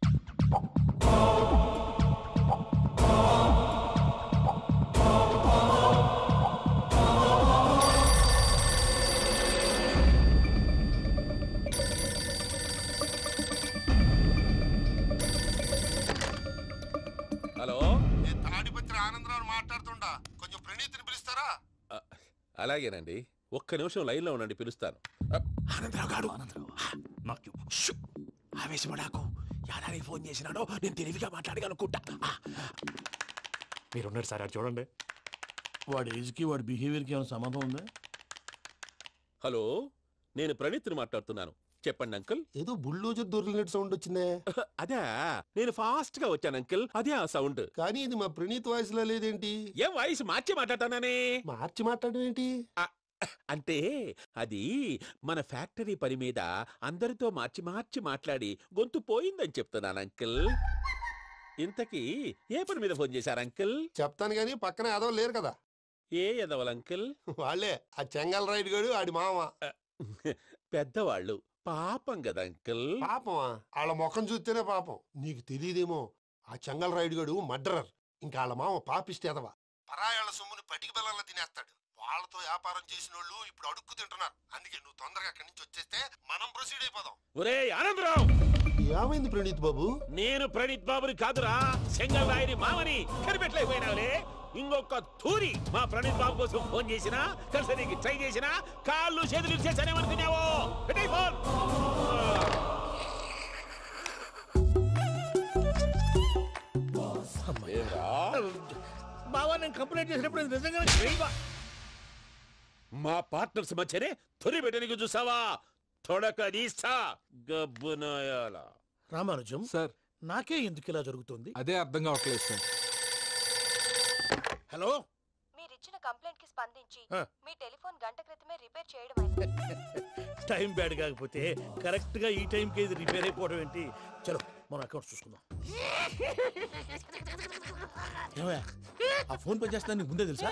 హలో, నేను తాడిపత్రి ఆనందరావు మాట్లాడుతుండా. కొంచెం ప్రణీతిని పిలుస్తారా? అలాగేనండి. ఒక్క నిమిషం లైన్ లో ఉండండి, పిలుస్తాను. ఆనందరావు గాడు నాకు ఆవేశపడాకు. యాదానికి ఫోన్ చేసినాడో నేను తెలివిగా మాట్లాడగలనుకుంటా. మీరున్నారు సార్, అది చూడండి. వాడి ఏజ్ కి వాడి బిహేవియర్ కి ఏమైనా సంబంధం ఉందా? హలో, నేను ప్రణీత్ని మాట్లాడుతున్నాను. చెప్పండి అంకుల్. ఏదో బుల్డోజర్ దొరికినట్టు సౌండ్ వచ్చిందే. అదే, నేను ఫాస్ట్ గా వచ్చాను అంకుల్. అదే ఆ సౌండ్. కానీ ఇది మా ప్రణీత్ వాయిస్ లో లేదేంటి? ఏం వాయిస్ మార్చి మాట్లాడతానే? మార్చి మాట్లాడడం ఏంటి? అంటే అది మన ఫ్యాక్టరీ పని మీద అందరితో మార్చి మార్చి మాట్లాడి గొంతు పోయిందని చెప్తున్నాను అంకుల్. ఇంతకీ ఏ పని మీద ఫోన్ చేశారు అంకుల్? చెప్తాను గానీ పక్కన ఎదవ లేరు కదా. ఏ ఎదవలు అంకుల్? వాళ్ళే ఆ చెంగల్ రైడ్ గడు ఆడి మామ. పెద్దవాళ్ళు. పాపం కదా అంకుల్. పాపమా? వాళ్ళ ముఖం చూస్తేనే పాపం. నీకు తెలియదేమో, ఆ చెంగల్ రైడ్ గడు మర్డరర్. ఇంకా వాళ్ళ మామ పాపిస్తేదవా. పరాయాళ్ళ సొమ్ముని పటికి బెల్లంలో తినేస్తాడు. వాళ్ళతో వ్యాపారం చేసిన వాళ్ళు ఇప్పుడు అడుక్కు తింటున్నారు. అందుకే నువ్వు తొందరగా అక్కడి నుంచి వచ్చేస్తే మనం ప్రొసీడ్ అయిపోదాం. ఒరే ఆనందరావు! ఏమైంది ప్రణీత్ బాబు? నేను ప్రణీత్ బాబుని కాదురా, సెంగల్ రాయని మామని. కనిపెట్టలేకపోయినావులే. ఇంకొక తూరి మా ప్రణీత్ బాబు కోసం ఫోన్ చేసినా, కలిసి ట్రై చేసినా కాళ్ళు చేతులు చేశానేమనుకున్నావో. ఫోన్ బావా నేను కంప్లైంట్ చేసినప్పుడు ఇది నిజంగా మా పార్ట్నర్స్ మధ్యనే తొలి పెట్టడానికి చూసావా? తొడక నీస్తా గబ్బునాయాల. రామానుజం సార్, నాకే ఎందుకు ఇలా జరుగుతుంది? అదే అర్థం కావట్లేదు సార్. హలో, మీరిచ్చిన కంప్లైంట్ కి స్పందించి ఆ. మీ టెలిఫోన్ గంట క్రితమే రిపేర్ చేయడం టైం బ్యాడ్ కాకపోతే కరెక్ట్ గా ఈ టైం కి ఇది రిపేర్ అయిపోవడం ఏంటి? చలో మన అకౌంట్ చూసుకుందాం. ఏమయ్యా, ఆ ఫోన్ పని చేస్తా నీకు ముందే తెలుసా?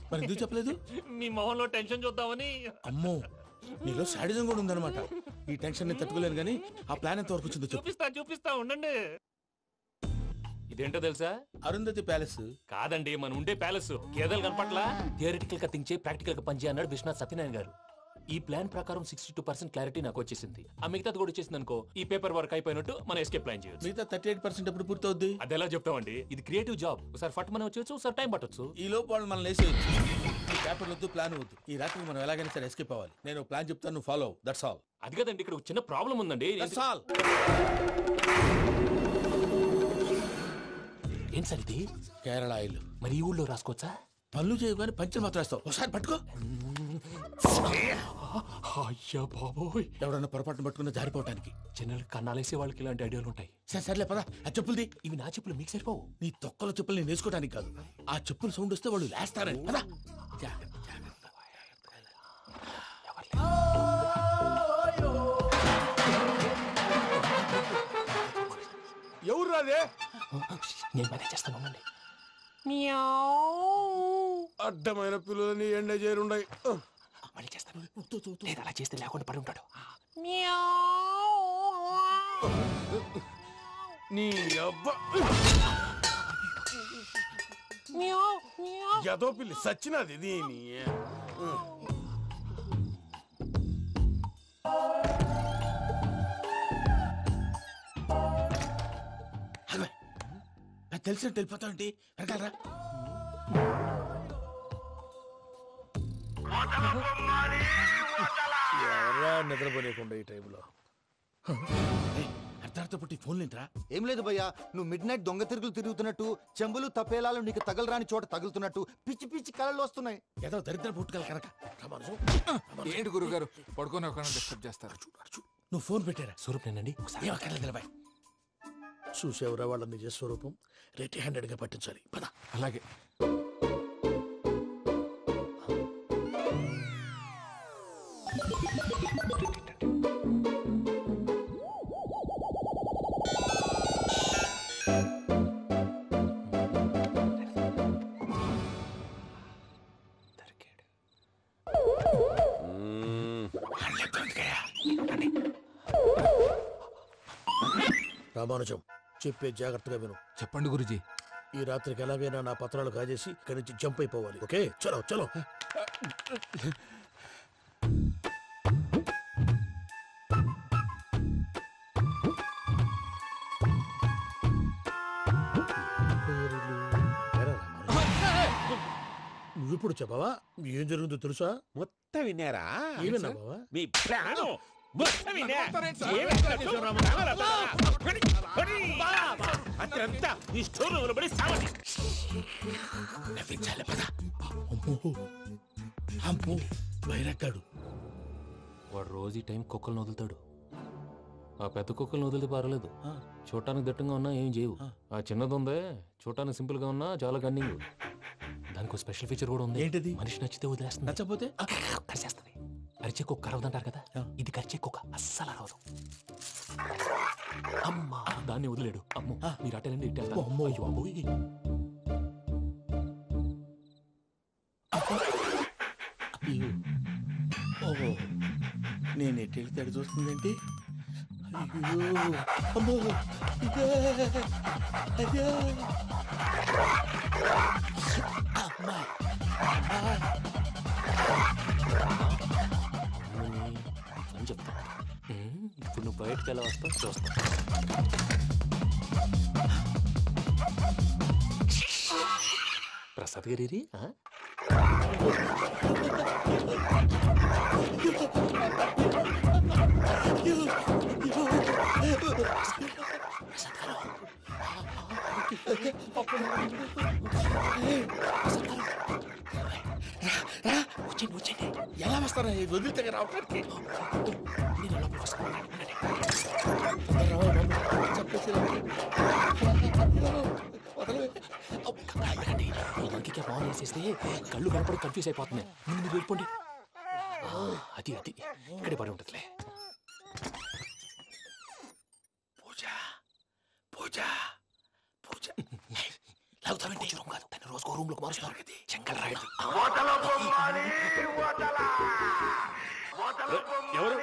మరి ఎందుకు చెప్పలేదు? మీ మొహంలో టెన్షన్ చూద్దామని. అమ్మో, నీలో శాడిజం కూడా ఉందన్నమాట. ఈ టెన్షన్ నేను తట్టుకోలేను కానీ ఆ ప్లాన్ ఎంత వరకు వచ్చిందో చెప్పు. చూపిస్తా ఉండండి. ఇదేంటో తెలుసా? అరుంధతి ప్యాలెస్ కాదండి, మన ఉండే ప్యాలెస్. గేదెలు కనపట్లా? థియరిటికల్ గా థింక్ చేయి, ప్రాక్టికల్ గా పనిచేయ అన్నాడు విశ్వనాథ్ సత్యనారాయణ గారు. ఈ ప్లాన్ ప్రకారం 62% క్లారిటీ నాకు వచ్చేసింది. ఆ మిగతాది కూడా వచ్చేసింది అనుకో, ఈ పేపర్ వర్క్ అయిపోయినట్టు మనం ఎస్కేప్ ప్లాన్ చేయొచ్చు. మిగతా 38% ఎప్పుడు పూర్తవుద్ది? అది ఎలా చెప్తామండి? ఇది క్రియేటివ్ జాబ్. ఒకసారి ఫట్ మనం వచ్చేయచ్చు, ఒకసారి టైం పట్టొచ్చు. ఈ లోపు వాళ్ళు మనం లేసేయచ్చు. ఈ పేపర్ వద్దు, ప్లాన్ వద్దు. ఈ రాత్రి మనం ఎలాగైనా సరే ఎస్కేప్ అవ్వాలి. నేను ప్లాన్ చెప్తాను, నువ్వు ఫాలో. That's all. అది కదండి, ఇక్కడ ఒక చిన్న ప్రాబ్లం ఉందండి. That's all. ఏం సార్ ఇది? కేరళ ఆయిల్. మరి ఈ ఊళ్ళో రాసుకోవచ్చా? పనులు చేయవు కానీ పంచర్ మాత్రం వేస్తావు. ఒకసారి పట్టుకో. అయ్యా బాబోయ్, ఎవడన్నా పొరపాటున పట్టుకున్న జారిపోవటానికి. జనరల్ కన్నాలేసే వాళ్ళకి ఇలాంటి ఐడియాలు ఉంటాయి. సర్లే పదా, ఆ చెప్పులది. ఇవి నా చెప్పులు, మీకు సరిపోవు. నీ తొక్కల చెప్పులు నేను వేసుకోవడానికి కాదు, ఆ చెప్పులు సౌండ్ వస్తే వాళ్ళు లేస్తారని. పదా. ఎవరు రాదే? నేను మేనేజ్ చేస్తాను, ఉండండి. అడ్డమైన పిల్లలని ఎండ చేరుండయి. మళ్ళీ చేస్తాను. లేదు, అలా చేస్తే లేకుండా పడి ఉంటాడు. నీ అబ్బా ఎదో పిల్లి సచ్చినది దీని. తెలిసినట్టు వెళ్ళిపోతావంటి. వెనకాలరా. ఎవరా నిద్రపోలేకుండా ఈ టైంలో? అర్ధార్థ పుట్టి ఫోన్ లేంట్రా. ఏం లేదు భయ్యా, నువ్వు మిడ్ నైట్ దొంగ తిరుగులు తిరుగుతున్నట్టు, చెంబులు తపేలాలు నీకు తగలరాని చోట తగులుతున్నట్టు పిచ్చి పిచ్చి కళలు వస్తున్నాయి. ఏదో దరిద్ర పుట్టుకల కనుక. ఏంటి గురుగారు పడుకొని ఒక డిస్టర్బ్ చేస్తారు? నువ్వు ఫోన్ పెట్టారా? స్వరూప్ నేనండి. ఒకసారి చూసేవరా వాళ్ళ నిజ స్వరూపం. రెట్టి హ్యాండెడ్ గా పట్టించాలి. పద. అలాగే. రామానుజం, చెప్పే జాగ్రత్తగా విను. చెప్పండి గురుజీ. ఈ రాత్రికి ఎలాగైనా నా పత్రాలు కాజేసి ఇక్కడి నుంచి జంప్ అయిపోవాలి. ఓకే, చలో చలో. నువ్విప్పుడు చెప్పవా ఏం జరుగుతుందో తెలుసా? మొత్తం విన్నారా? ఏమన్నా బావా? మీ ప్రాణం మొత్తం విన్నా. అత్రంతా ఈ స్టోర్ రూమ్ పడి సావండి. నవ్వించాలి. పద. అమ్మో వైరక్కాడు. వాడు రోజు ఈ టైం కుక్కలను వదులుతాడు. ఆ పెద్ద కుక్కలను వదిలితే పర్లేదు, చూడటానికి దట్టంగా ఉన్నా ఏం చేయవు. ఆ చిన్నది ఉందే, చూడటానికి సింపుల్ గా ఉన్నా చాలా కన్నింగ్. దానికి స్పెషల్ ఫీచర్ కూడా ఉంది. ఏంటిది? మనిషి నచ్చితే వదిలేస్తుంది, నచ్చపోతే కరిచేస్తుంది. కరిచే కుక్క అరవదంటారు కదా, ఇది కరిచే కుక్క అస్సలు అరవదు. అమ్మా, దాన్ని వదిలేడు. అమ్మో, మీరు అటెండి ఇట్టే. అమ్మో, అయ్యో అమ్మోయ్. ఓహో, నేను ఎట్టి వెళ్తాడు చూస్తుందేంటి? అయ్యో అమ్మో, అయ్యో అమ్మా. అని చెప్తా. ఇప్పుడు నువ్వు బయటకు ఎలా వస్తావు చూస్తా. ప్రసాద్ గారి వచ్చండి. ఎలా వస్తారా? వదిలితే రావడానికి బాగా వేసేస్తే కళ్ళు కనపడి కన్ఫ్యూజ్ అయిపోతున్నాయి. మీరు వెళ్ళిపోండి. అది అది ఇక్కడే పడి ఉంటుందిలే. పూజ పూజ పూజ లాగుతామంటే రూమ్ కాదు, తన రోజుకో రూమ్ లోకి మారుస్తున్నారు కదా. శంకర్ రాయుడు ఎవరు?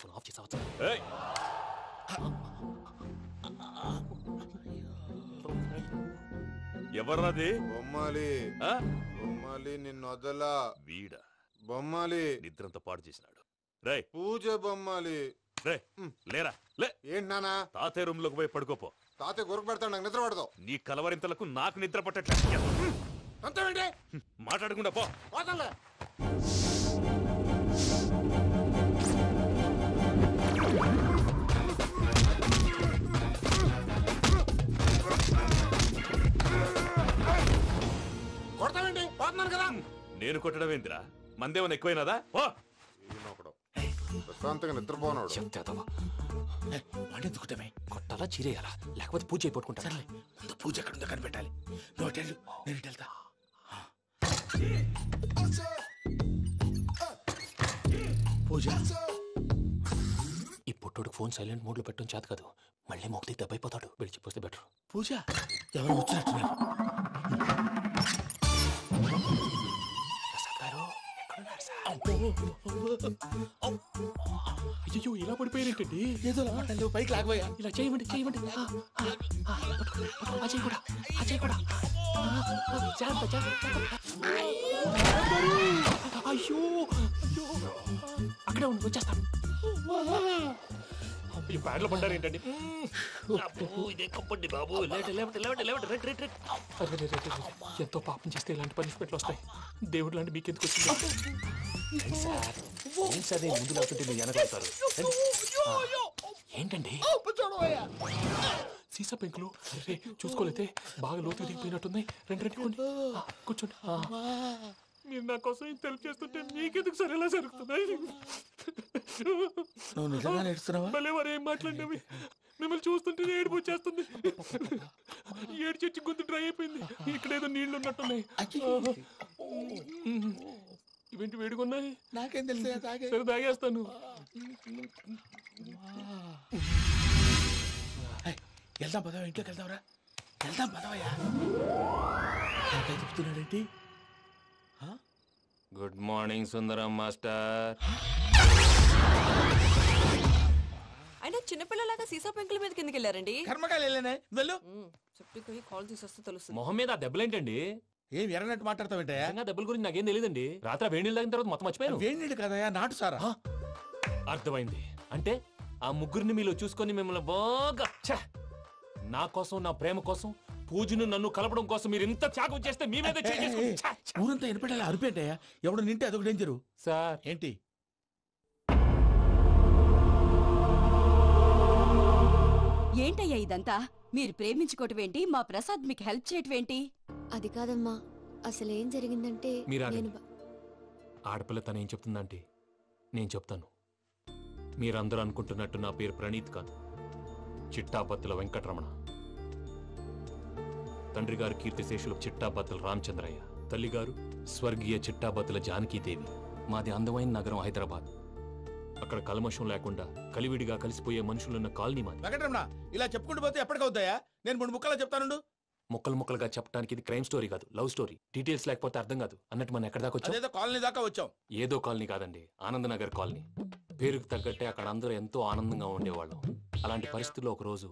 ఫోన్ ఆఫ్ చేసావచ్చు. ఎవర్రాది? బొమ్మాలి. బొమ్మాలి నిన్ను వదలా. వీడా బొమ్మాలి నిద్రంతా పాడు చేసినాడు. రే పూజ బొమ్మాలి. రే లేరా లే. ఏంటి నానా? తాతయ్య రూమ్ లోకి పోయి పడుకోపో. తాతయ్య గురకు పెడతాడు, నాకు నిద్ర పడదు. నీ కలవరింతలకు నాకు నిద్ర పట్టట్లేదు. అంతేంటి? మాట్లాడకుండా పో. పోతాలే. కదా నేను కొట్టడం ఏంటిరా మందేమన్నా ఎక్కువైనదా ప్రశాంతంగా నిద్రపోనాడు వాడెందుకుంటామే కొట్టాలా చీరేయాలా లేకపోతే పూజ అయిపోట్టుకుంటా ముందు పూజ ఎక్కడ ఉందో కనిపెట్టాలి నువ్వు అటు వెళ్ళు, నేను ఇటు వెళ్తా. పూజ ఈ పుట్టోడు ఫోన్ సైలెంట్ మోడ్ లో పెట్టడం చేత కాదు మళ్ళీ మొక్కి దెబ్బైపోతాడు వెళ్ళి చెప్పొస్తే బెటర్. పూజ ఎవరు వచ్చినట్టున్నారు. ప్రసాద్ గారు ఎక్కడున్నారు సార్? అయ్యో ఇలా పడిపోయారేంటండి? ఏదో పైకి లాగబోయా. ఇలా చేయమండి చేయమండి. అజయ్ కూడా అజయ్ కూడా జాగ్రత్త జాగ్రత్త. అయ్యో అక్కడే ఉండి వచ్చేస్తాను. ఈ బ్యాడ్లో పడ్డారు ఏంటండి? ఇదే కప్పండి బాబు. ఎంతో పాపం చేస్తే ఇలాంటి పనిష్మెంట్లు వస్తాయి. దేవుడు లాంటి మీకెందుకు వచ్చింది సార్? ఏం సార్ ముందు లేకుంటే మీరు వెనకాడతారు ఏంటండి? సీసా పెంకులు చూసుకోలేతే బాగా లోతు దిగిపోయినట్టున్నాయి. రెండు కూర్చోండి. మీరు నా కోసం ఇంత హెల్ప్ చేస్తుంటే మీకెందుకు సరే ఎలా జరుగుతున్నాయి? నువ్వు నిజంగా నేర్చుతున్నావా? భలే వారు ఏం మాట్లాడినవి. మిమ్మల్ని చూస్తుంటే ఏడుపు వచ్చేస్తుంది. ఏడు చెట్టు గొంతు డ్రై అయిపోయింది. ఇక్కడ ఏదో నీళ్లు ఉన్నట్టున్నాయి. ఇవేంటి వేడుకున్నాయి? నాకేం తెలుసు. సరే తాగేస్తాను. వెళ్దాం పదవా, ఇంట్లోకి వెళ్దాంరా. వెళ్దాం పదవయ్యా. చెప్తున్నాడేంటి? గుడ్ మార్నింగ్ సుందరం మాస్టర్. అయినా చిన్నపిల్లలాగా సీసా పెంకుల మీద కిందకి వెళ్ళారండి. కర్మకాయలు వెళ్ళానే వెళ్ళు. చెప్పి కాల్ తీసొస్తే తెలుస్తుంది. మొహం మీద ఆ దెబ్బలేంటండి? ఏం ఎర్రనట్టు మాట్లాడతావేంటయ్యా? దెబ్బల గురించి నాకేం తెలియదండి. రాత్రి వేడి నీళ్ళు తాగిన తర్వాత మొత్తం మర్చిపోయాను. వేడి నీళ్ళు కదయా, నాటు సారా. అర్థమైంది. అంటే ఆ ముగ్గురిని మీలో చూసుకొని మిమ్మల్ని బాగా నా కోసం నా ప్రేమ కోసం పూజను నన్ను కలపడం కోసం మీరు ఇంత త్యాగం చేస్తే మీ మీద ఊరంతా వినపడేలా అరిపేటయ్యా. ఎవడు నింటే అదొక డేంజరు. సార్ ఏంటి? ఏంటయ్యా ఇదంతా? మీరు ప్రేమించుకోవటం ఏంటి? మా ప్రసాద్ మీకు హెల్ప్ చేయటం ఏంటి? అది కాదమ్మా, అసలు ఏం జరిగిందంటే ఆడపిల్ల తనేం చెప్తుందంటే నేను చెప్తాను. మీరందరూ అనుకుంటున్నట్టు నా పేరు ప్రణీత్ కాదు, చిట్టాపత్తుల వెంకటరమణ. తండ్రి గారు కీర్తిశేషులు చిట్టాపత్తుల రామచంద్రయ్య, తల్లిగారు స్వర్గీయ చిట్టాపత్తుల జానకీదేవి. మాది అందమైన నగరం హైదరాబాద్. అక్కడ కల్మషం లేకుండా కలివిడిగా కలిసిపోయే మనుషులున్న కాలనీ మాది. వెంకటరమణ, ఇలా చెప్పుకుంటూ పోతే ఎప్పటికవుతాయా? నేను 3 ముక్కలా చెప్తాను. ముక్కలు ముక్కలుగా చెప్పడానికి ఇది క్రైమ్ స్టోరీ కాదు, లవ్ స్టోరీ. డీటెయిల్స్ లేకపోతే అర్థం కాదు. అన్నట్టు మనం ఎక్కడ దాకా వచ్చాం? కాలనీ దాకా వచ్చాం. ఏదో కాలనీ కాదండి, ఆనందనగర్ కాలనీ. పేరుకు తగ్గట్టే అక్కడ అందరూ ఎంతో ఆనందంగా ఉండేవాళ్ళం. అలాంటి పరిస్థితుల్లో ఒకరోజు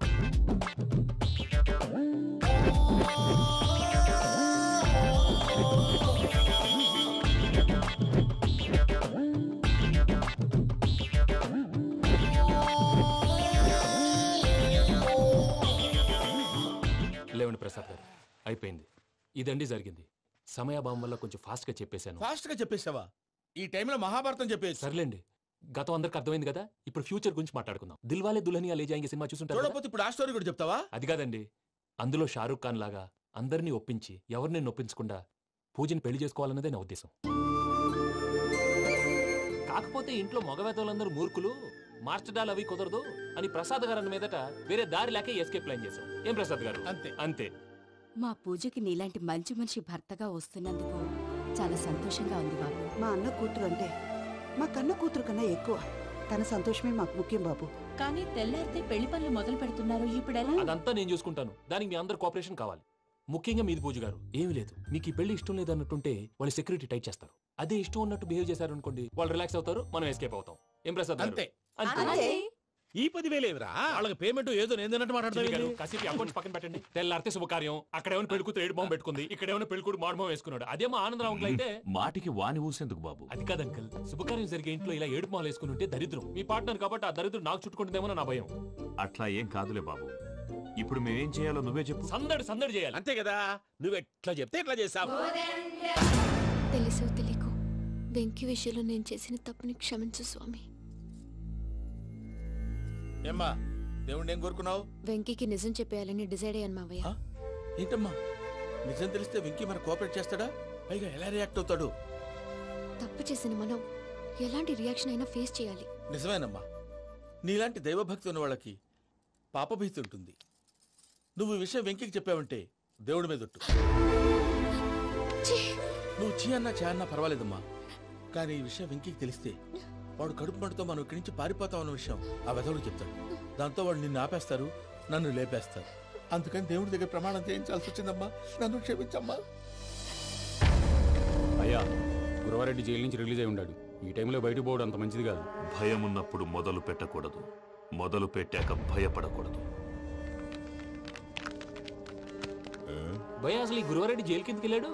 లేవండి ప్రసాద్ గారు, అయిపోయింది. ఇదండి జరిగింది. సమయాభావం వల్ల కొంచెం ఫాస్ట్ గా చెప్పేశాను. ఫాస్ట్ గా చెప్పేసావా? ఈ టైంలో మహాభారతం చెప్పేసి. సర్లేండి, గతం అందరికి అర్థమైంది కదా. ఇప్పుడు ఫ్యూచర్ గురించి మాట్లాడుకుందాం. దిల్వాలే దుల్హనియా లే జాయేంగే సినిమా చూసుంటారు. చూడకపోతే ఇప్పుడు ఆ స్టోరీ కూడా చెప్తావా? అది కాదండి, అందులో షారూక్ ఖాన్ లాగా అందరినీ ఒప్పించి ఎవరిని నొప్పించకుండా పూజని పెళ్లి చేసుకోవాలన్నదే నా ఉద్దేశం. కాకపోతే ఇంట్లో మగవేతలందరూ మూర్ఖులు, మార్చడాలు అవి కుదరదు అని ప్రసాద్ గారు అన్న మీదట వేరే దారి లేక ఎస్కేప్ ప్లాన్ చేశాం. ఏం ప్రసాద్ గారు? అంతే అంతే. మా పూజకి నీలాంటి మంచి మనిషి భర్తగా వస్తున్నందుకు చాలా సంతోషంగా ఉంది బాబు. మా అన్న కూతురు అంటే మా కన్న కూతురు కన్నా ఎక్కువ. తన సంతోషమే మాకు ముఖ్యం బాబు. కానీ తెల్లారితే పెళ్లి పనులు మొదలు పెడుతున్నారు, ఇప్పుడు ఎలా? అదంతా నేను చూసుకుంటాను. దానికి మీ అందరు కోఆపరేషన్ కావాలి. ముఖ్యంగా మీది పూజ గారు. ఏమీ లేదు, మీకు ఈ పెళ్లి ఇష్టం లేదు అన్నట్టుంటే వాళ్ళు సెక్యూరిటీ టైట్ చేస్తారు. అదే ఇష్టం ఉన్నట్టు బిహేవ్ చేశారు అనుకోండి, వాళ్ళు రిలాక్స్ అవుతారు, మనం ఎస్కేప్ అవుతాం. ఏం ప్రసాద్ గారు? అంతే. ఈ 10,000 ఏమిరా? వాళ్ళకి పేమెంట్ ఏదో నేందన్నట్టు మాట్లాడతారు. కాసేపు అకౌంట్స్ పక్కన పెట్టండి. తెల్లారితే శుభకార్యం. అక్కడేమైనా పెళ్లి కూతురు ఏడు బాంబు పెట్టుకుంది, ఇక్కడేమైనా పెళ్లి కూతురు మాడు బాంబు వేసుకున్నాడు. అదేమో ఆనందరావు అంకుల్ అయితే మాటికి వాని ఊసేందుకు బాబు? అది కాదు అంకుల్, శుభకార్యం జరిగే ఇంట్లో ఇలా ఏడు మాలు వేసుకుని ఉంటే దరిద్రం. మీ పార్ట్నర్ కాబట్టి ఆ దరిద్రం నాకు చుట్టుకుంటుందేమో నా భయం. అట్లా ఏం కాదులే బాబు. ఇప్పుడు మేమేం చేయాలో నువ్వే చెప్పు. సందడి సందడి చేయాలి. అంతే కదా, నువ్వు ఎట్లా చెప్తే ఎట్లా చేసావు. తెలుసో తెలియకో వెంకీ విషయంలో నేను చేసిన తప్పుని క్షమించు స్వామి. ఏమ్మా, దేవుణ్ణి ఏం కోరుకున్నావు? వెంకీకి నిజం చెప్పేయాలని డిసైడ్ అయ్యాను మావయ్య. ఏంటమ్మా, నిజం తెలిస్తే వెంకీ మన కోఆపరేట్ చేస్తాడా? పైగా ఎలా రియాక్ట్ అవుతాడు? తప్పు చేసిన మనం ఎలాంటి రియాక్షన్ అయినా ఫేస్ చేయాలి. నిజమేనమ్మా, నీలాంటి దైవభక్తి ఉన్న వాళ్ళకి పాపభీతి ఉంటుంది. నువ్వు ఈ విషయం వెంకికి చెప్పావంటే దేవుడి మీద ఒట్టు. నువ్వు చీ అన్నా చే అన్నా పర్వాలేదమ్మా, కానీ ఈ విషయం వెంకికి తెలిస్తే వాడు కడుపు మంటతో మనం ఇక్కడి నుంచి పారిపోతామన్న విషయం ఆ వెధవుడు చెప్తాడు. దాంతో వాడు నిన్ను ఆపేస్తారు, నన్ను లేపేస్తారు. అందుకని దేవుడి దగ్గర ప్రమాణం చేయించాల్సి వచ్చిందమ్మా. నన్ను క్షమించమ్మా. అయ్యా, గురవారెడ్డి జైలు నుంచి రిలీజ్ అయి ఉన్నాడు. ఈ టైంలో బయటకు పోవడం అంత మంచిది కాదు. భయం ఉన్నప్పుడు మొదలు పెట్టకూడదు, మొదలు పెట్టాక భయపడకూడదు. భయ అసలు ఈ గురువారెడ్డి జైలు కిందకి వెళ్ళాడు.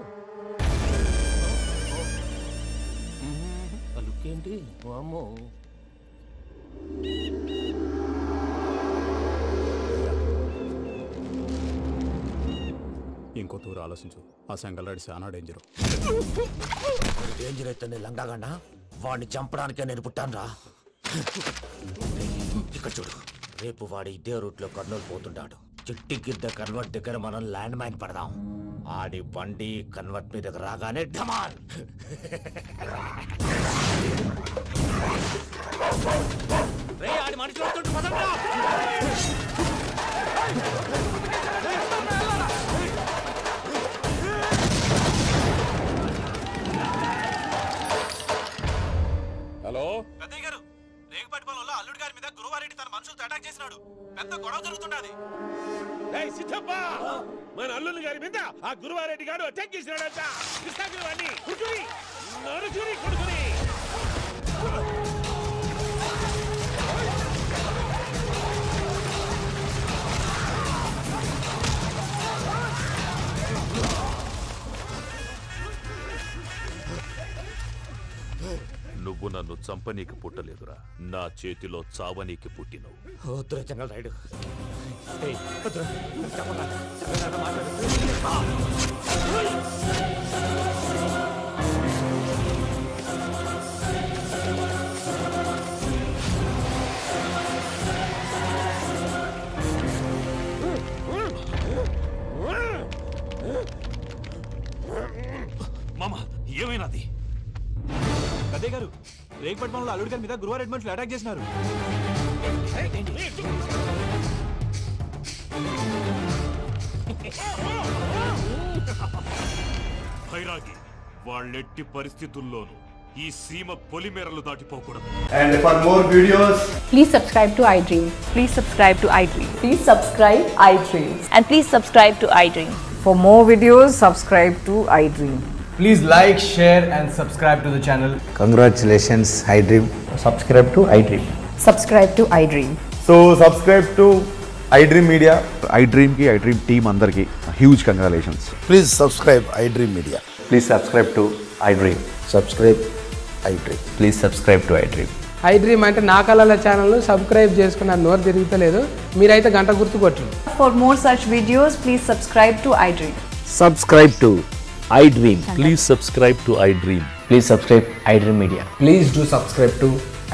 ఆ లుక్ ఏంటి? అమ్మో, ఇంకో తూరు ఆలోచించు. ఆ సంగల్లాడి చాలా డేంజర్. డేంజర్ అయితే లంగాగండా వాడిని చంపడానికే నేను పుట్టానురా. ఇక్కడ చూడు, రేపు వాడు ఇదే రూట్ లో కర్నూలు పోతుంటాడు. చిట్టి గిద్ద కన్వర్ట్ దగ్గర మనం ల్యాండ్ మైన్ పడదాం. ఆడి బండి కన్వర్ట్ మీద రాగానే ఢమాన్. ఆడి మనిషి వస్తుంటే పదండ్రా. హలో పెద్దయ్య గారు, రేగుపాటి పొలంలో అల్లుడి గారి మీద గురువారెడ్డి తన మనుషులతో అటాక్ చేసినాడు. పెద్ద గొడవ జరుగుతున్నది. సిద్ధప్ప, మన అల్లుని గారి మీద ఆ గురువారెడ్డి గారు అటాక్ చేసినాడంట. కృష్ణాగిరి వాడిని కుడుకుని నరుచుని కొడుకుని. నువ్వు నన్ను చంపనీకి పుట్టలేదురా, నా చేతిలో చావనీకి పుట్టినవు. వద్దురా జంగల్ రైడ్. మామ, ఏమైనాది? పెద్దయ్య గారు, రేగుపాటి పొలంలో అల్లుడి గారి మీద గురువారెడ్డి మనుషులు అటాక్ చేసినారు. భైరాగి, వాళ్ళెట్టి పరిస్థితుల్లోనూ ఈ సీమ పొలిమేరలు దాటిపోకూడదు. And for more videos, please subscribe to iDream. Please subscribe to iDream. Please subscribe iDream. And please subscribe to iDream. For more videos, subscribe to iDream. please like, share and subscribe to the channel. Congratulations, iDream. Subscribe to iDream. Subscribe to iDream. So subscribe to iDream Media. iDream ki iDream team andarki huge congratulations. Please subscribe iDream Media. Please subscribe to iDream. Subscribe iDream. Please subscribe to iDream. iDream అంటే నా కళల ఛానల్ సబ్స్క్రైబ్ చేసుకున్న నోరు తిరుగుతలేదు, మీరైతే గంట గుర్తు కొట్టండి. For more such videos, please subscribe to iDream. Subscribe to iDream. Please subscribe to iDream. Please subscribe iDream Media. Please do subscribe to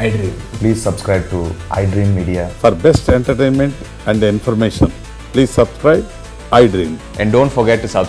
iDream. Please subscribe to iDream Media. For best entertainment and information, please subscribe iDream. And don't forget to subscribe